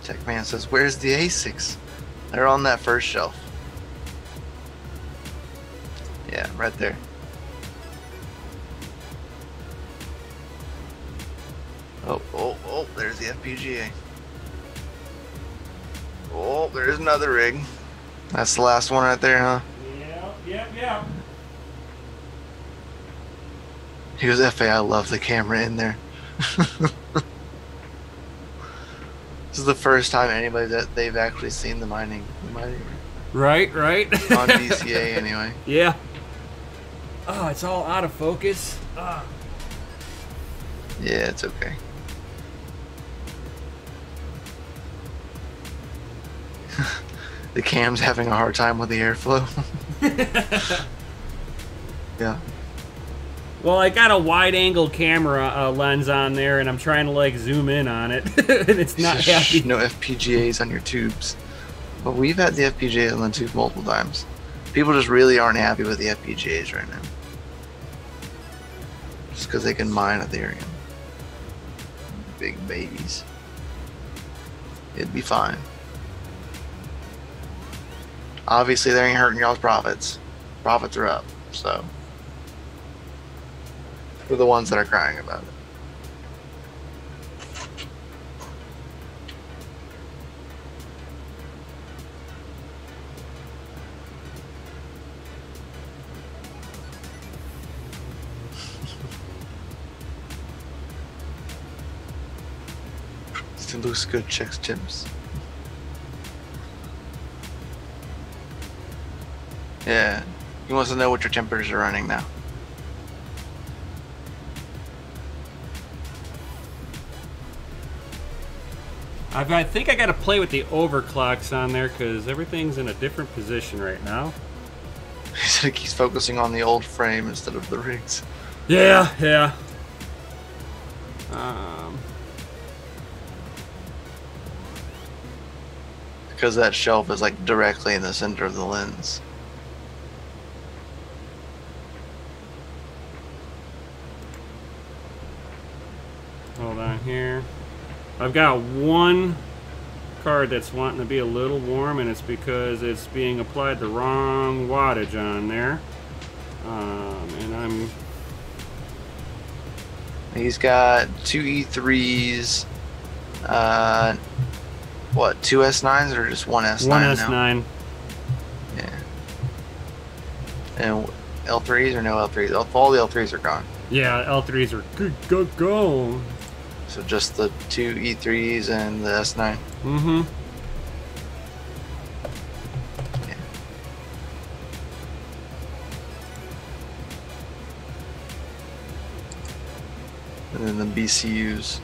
Techman says, where's the ASICs? They're on that first shelf. Yeah, right there. Oh, there's the FPGA. Oh, there's another rig. That's the last one right there, huh?
Yep.
He goes, FA, I love the camera in there. This is the first time anybody that they've actually seen the mining.
Right.
On DCA anyway.
Yeah. Oh, it's all out of focus. Ah.
Yeah, it's okay. The cam's having a hard time with the airflow. Yeah.
Well, I got a wide-angle camera lens on there, and I'm trying to like zoom in on it, and it's not happy.
No FPGAs on your tubes. But we've had the FPGA on the tube multiple times. People just really aren't happy with the FPGAs right now. Just because they can mine Ethereum. Big babies. It'd be fine. Obviously, they ain't hurting y'all's profits. Profits are up, so. We're the ones that are crying about it. Still looks good, checks Tim's. Yeah, he wants to know what your temperatures are running now.
I think I got to play with the overclocks on there because everything's in a different position right now.
He's like he's focusing on the old frame instead of the rigs.
Yeah.
Because that shelf is like directly in the center of the lens.
Hold on here. I've got one card that's wanting to be a little warm, and it's because it's being applied the wrong wattage on there. And I'm...
He's got two E3s, what, two S9s or just one S9
One
now?
S9.
Yeah. And L3s or no L3s? All the L3s are gone.
Yeah, L3s are good, go.
So just the two E3s and the S9.
Mm-hmm.
Yeah. And then the BCUs.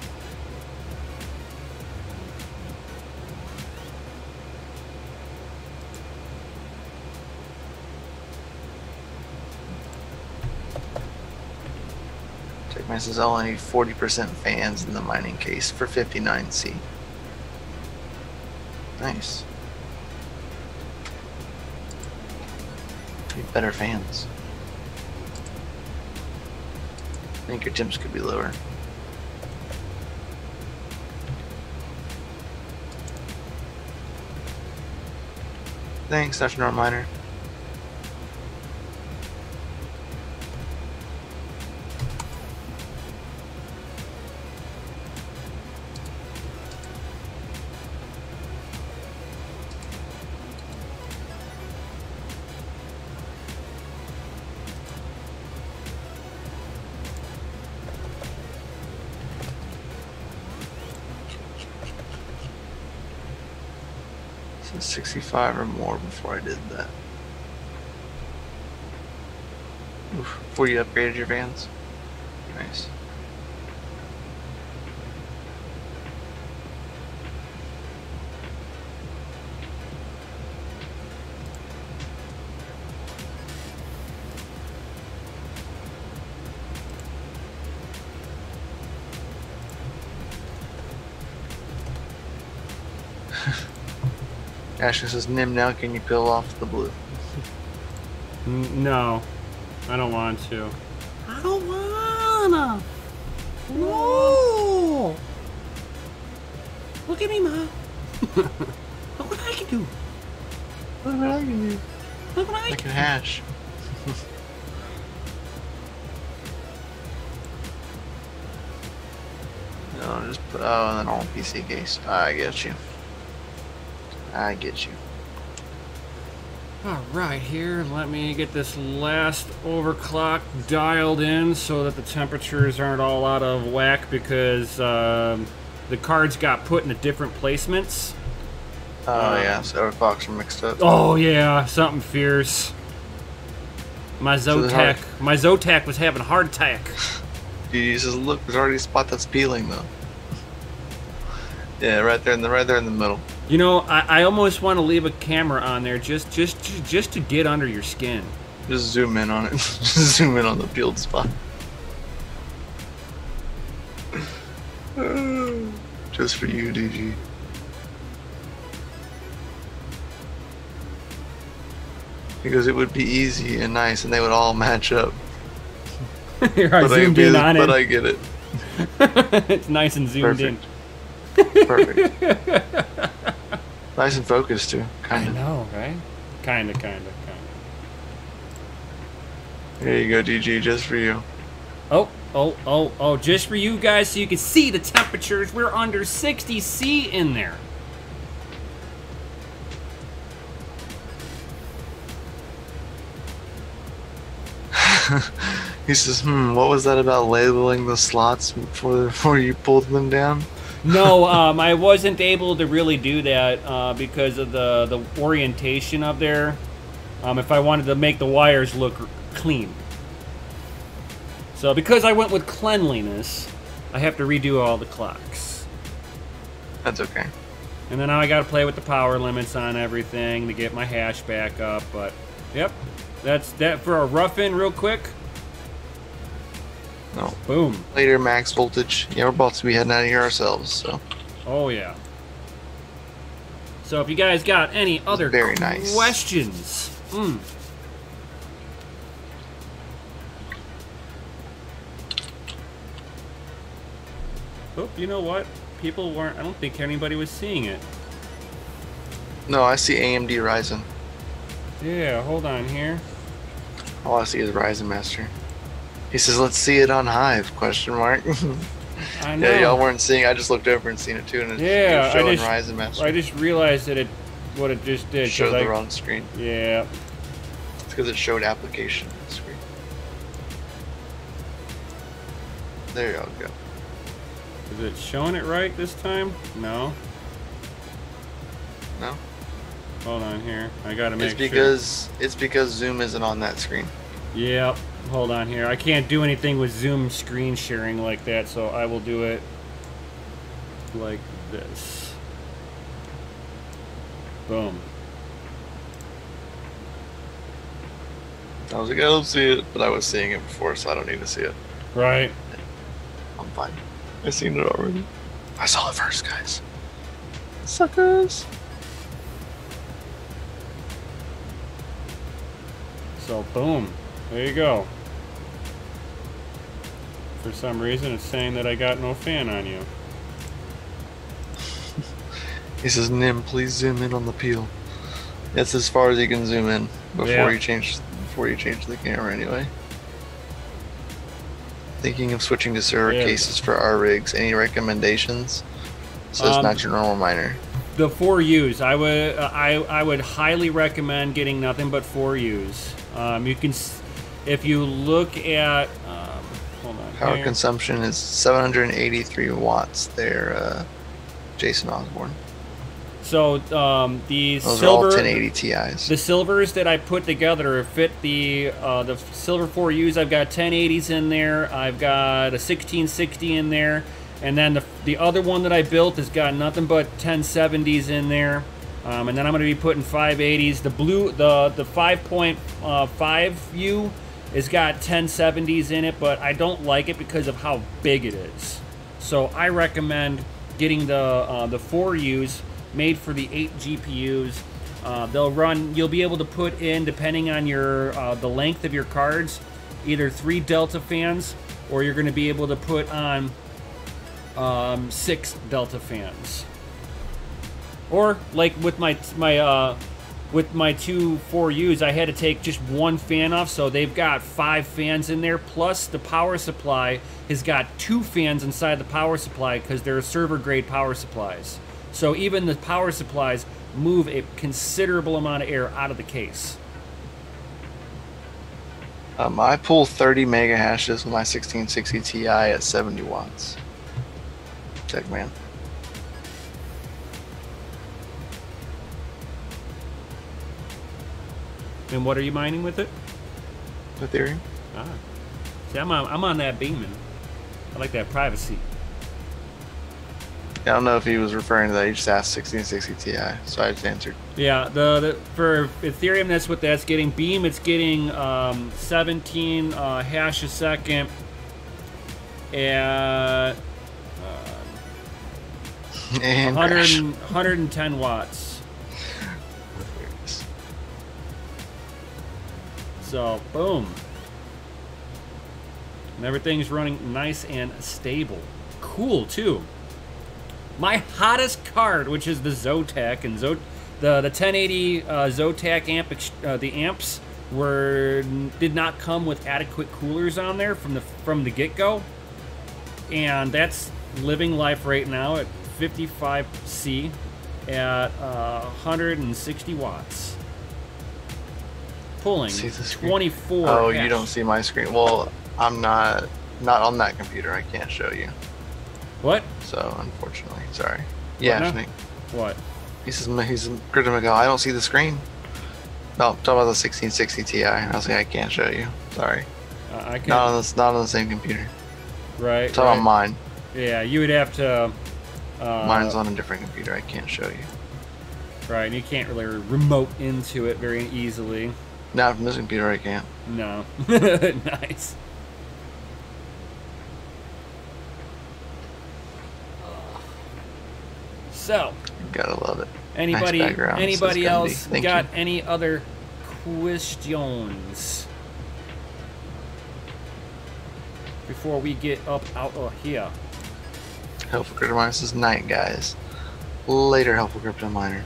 Checkmate says I'll only need 40% fans in the mining case for 59C. Nice. Need better fans. I think your temps could be lower. Thanks, Dr. Norminer. So 65 or more before I did that. Oof, before you upgraded your fans? Nice. Ashley says, Nim, now can you peel off the blue?
No, I don't want to. I don't wanna. No. Look at me, Ma. Look what I can do.
Look what I can do.
Look what I
can hash. I'll just put, oh, and then all PC case. I get you. I get you.
All right, here, let me get this last overclock dialed in so that the temperatures aren't all out of whack because the cards got put into different placements.
Oh, yeah, so overclocks are mixed up.
Oh, yeah, something fierce. My Zotac was having a heart attack.
He says, look, there's already a spot that's peeling, though. Yeah, right there in the middle.
You know, I almost want to leave a camera on there just to get under your skin.
Just zoom in on it. Just zoom in on the peeled spot. Just for you, DG. Because it would be easy and nice, and they would all match up.
I zoomed in on it.
But I get it.
It's nice and zoomed in.
Perfect. Nice and focused too. Kinda.
I know, right? Kinda.
There you go, DG, just for you.
Oh, just for you guys so you can see the temperatures. We're under 60 C in there.
He says, what was that about labeling the slots before you pulled them down?
No, I wasn't able to really do that because of the orientation up there. If I wanted to make the wires look clean. So because I went with cleanliness, I have to redo all the clocks.
That's okay.
And then now I got to play with the power limits on everything to get my hash back up. But, yep, that's that for a rough-in real quick.
No.
Boom.
Later, max voltage. Yeah, we're about to be heading out of here ourselves, so.
Oh, yeah. So if you guys got any other questions. Oh, you know what? People weren't, I don't think anybody was seeing it.
No, I see AMD Ryzen.
Yeah, hold on here.
All I see is Ryzen Master. He says, let's see it on Hive, question mark.
I know.
Yeah, y'all weren't seeing, I just looked over and seen it too, and it's showing Ryzen Master.
I just realized that what it just did.
It showed the wrong screen.
Yeah.
It's because it showed application on the screen. There y'all go.
Is it showing it right this time? No.
No?
Hold on here. I gotta make
It's because Zoom isn't on that screen.
Yep. Hold on here. I can't do anything with Zoom screen sharing like that, so I will do it like this. Boom.
I was like, I don't see it, but I was seeing it before, so I don't need to see it.
Right.
I'm fine. I seen it already. I saw it first, guys. Suckers.
So, boom. There you go. For some reason, it's saying that I got no fan on you.
He says, Nim, please zoom in on the peel. That's as far as you can zoom in before you change the camera anyway. Thinking of switching to server cases for our rigs. Any recommendations? So it's not your normal miner.
The 4Us, I would highly recommend getting nothing but 4Us. You can, if you look at, hold on.
Power consumption is 783 watts. There, Jason Osborne.
So the
those
silver,
are all 1080 Ti's.
The silvers that I put together fit the silver 4Us. I've got 1080s in there. I've got a 1660 in there, and then the other one that I built has got nothing but 1070s in there. And then I'm going to be putting 580s. The blue, the 5.5U has got 1070s in it, but I don't like it because of how big it is. So I recommend getting the 4Us. Made for the 8 GPUs. They'll run, you'll be able to put in, depending on your the length of your cards, either 3 Delta fans, or you're going to be able to put on 6 Delta fans. Or like with my with my two 4Us, I had to take just one fan off, so they've got 5 fans in there, plus the power supply has got 2 fans inside the power supply because they're server-grade power supplies. So even the power supplies move a considerable amount of air out of the case.
I pull 30 mega hashes with my 1660 Ti at 70 watts. Check, man.
And what are you mining with it?
Ethereum.
Ah. See, I'm on that Beeman. I like that privacy.
Yeah, I don't know if he was referring to that. He just asked 1660 Ti, so I just answered.
Yeah, for Ethereum, that's what that's getting. Beam, it's getting 17 hash a second at 110 watts. So, boom. And everything's running nice and stable. Cool, too. My hottest card, which is the Zotac, and the 1080 Zotac amp, the amps did not come with adequate coolers on there from the get-go, and that's living life right now at 55C at 160 watts, pulling 24.
Oh,
hash.
You don't see my screen. Well, I'm not on that computer. I can't show you.
What?
So, unfortunately, sorry. Yeah, Nick.
What?
He's Critter McGill. I don't see the screen. No, I'm talking about the 1660 Ti. I was like, I can't show you. Sorry.
I can't.
Not on the same computer.
Right.
I'm talking about mine.
Yeah, you would have to.
Mine's on a different computer. I can't show you.
Right, and you can't really remote into it very easily.
Not from this computer, I can't.
No. Nice. So,
gotta love it.
Anybody
nice
else got any other questions before we get up out of here?
Helpful Crypto Miner says night, guys. Later, Helpful Crypto Miner.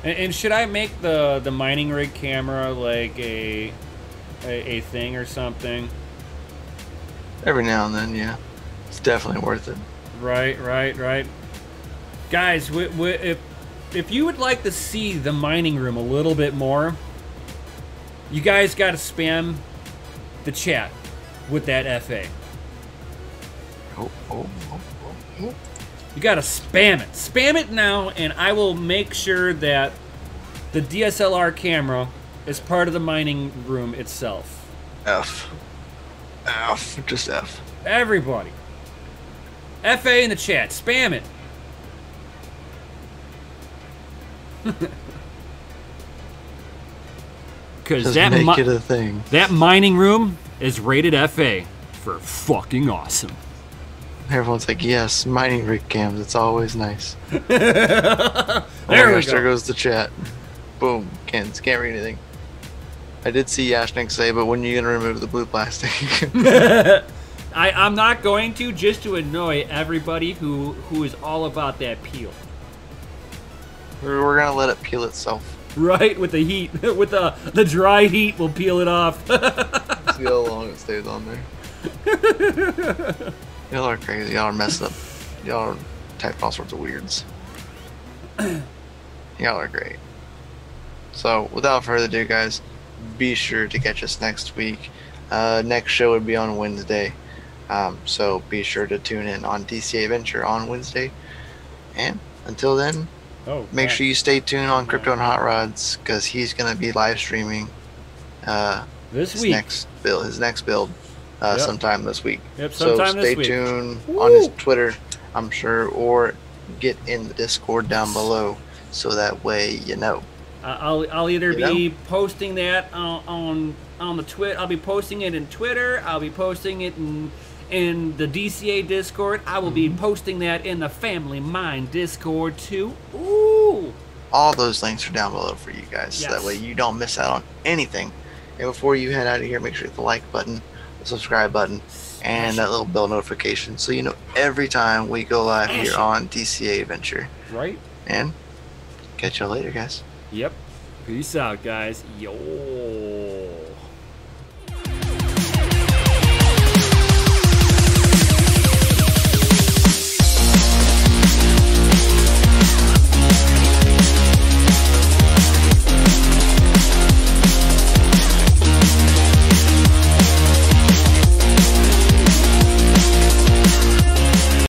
And should I make the mining rig camera like a thing or something?
Every now and then, yeah. It's definitely worth it.
Right. Guys, if you would like to see the mining room a little bit more, you guys got to spam the chat with that FA.
Oh.
You got to spam it. Spam it now, and I will make sure that the DSLR camera is part of the mining room itself.
F. Just F.
Everybody. FA in the chat. Spam it. Because
make it a thing.
That mining room is rated FA for fucking awesome.
Everyone's like, yes, mining rig cams. It's always nice.
There we go.
There goes the chat. Boom. Can't read anything. I did see Yashnik say, but when are you gonna remove the blue plastic?
I'm not going to, just to annoy everybody who is all about that peel.
We're gonna let it peel itself.
Right, with the heat, with the dry heat, we'll peel it off.
See how long it stays on there. Y'all are crazy. Y'all are messed up. Y'all are typing all sorts of weirds. Y'all are great. So, without further ado, guys, be sure to catch us next week. Next show would be on Wednesday. So be sure to tune in on DCA Venture on Wednesday. And until then, make sure you stay tuned on Crypto and Hot Rods, because he's going to be live streaming
this week.
His next build sometime this week.
Yep,
so stay tuned on his Twitter, I'm sure, or get in the Discord down below, so that way you know.
I'll either be posting that on the Twitter. I'll be posting it in Twitter. I'll be posting it in the DCA Discord. I will be posting that in the Family Mind Discord too. Ooh!
All those links are down below for you guys, so that way you don't miss out on anything. And before you head out of here, make sure you hit the like button, the subscribe button, and that little bell notification, so you know every time we go live here on DCA Adventure.
Right.
And Catch you later, guys.
Yep. Peace out, guys. Yo.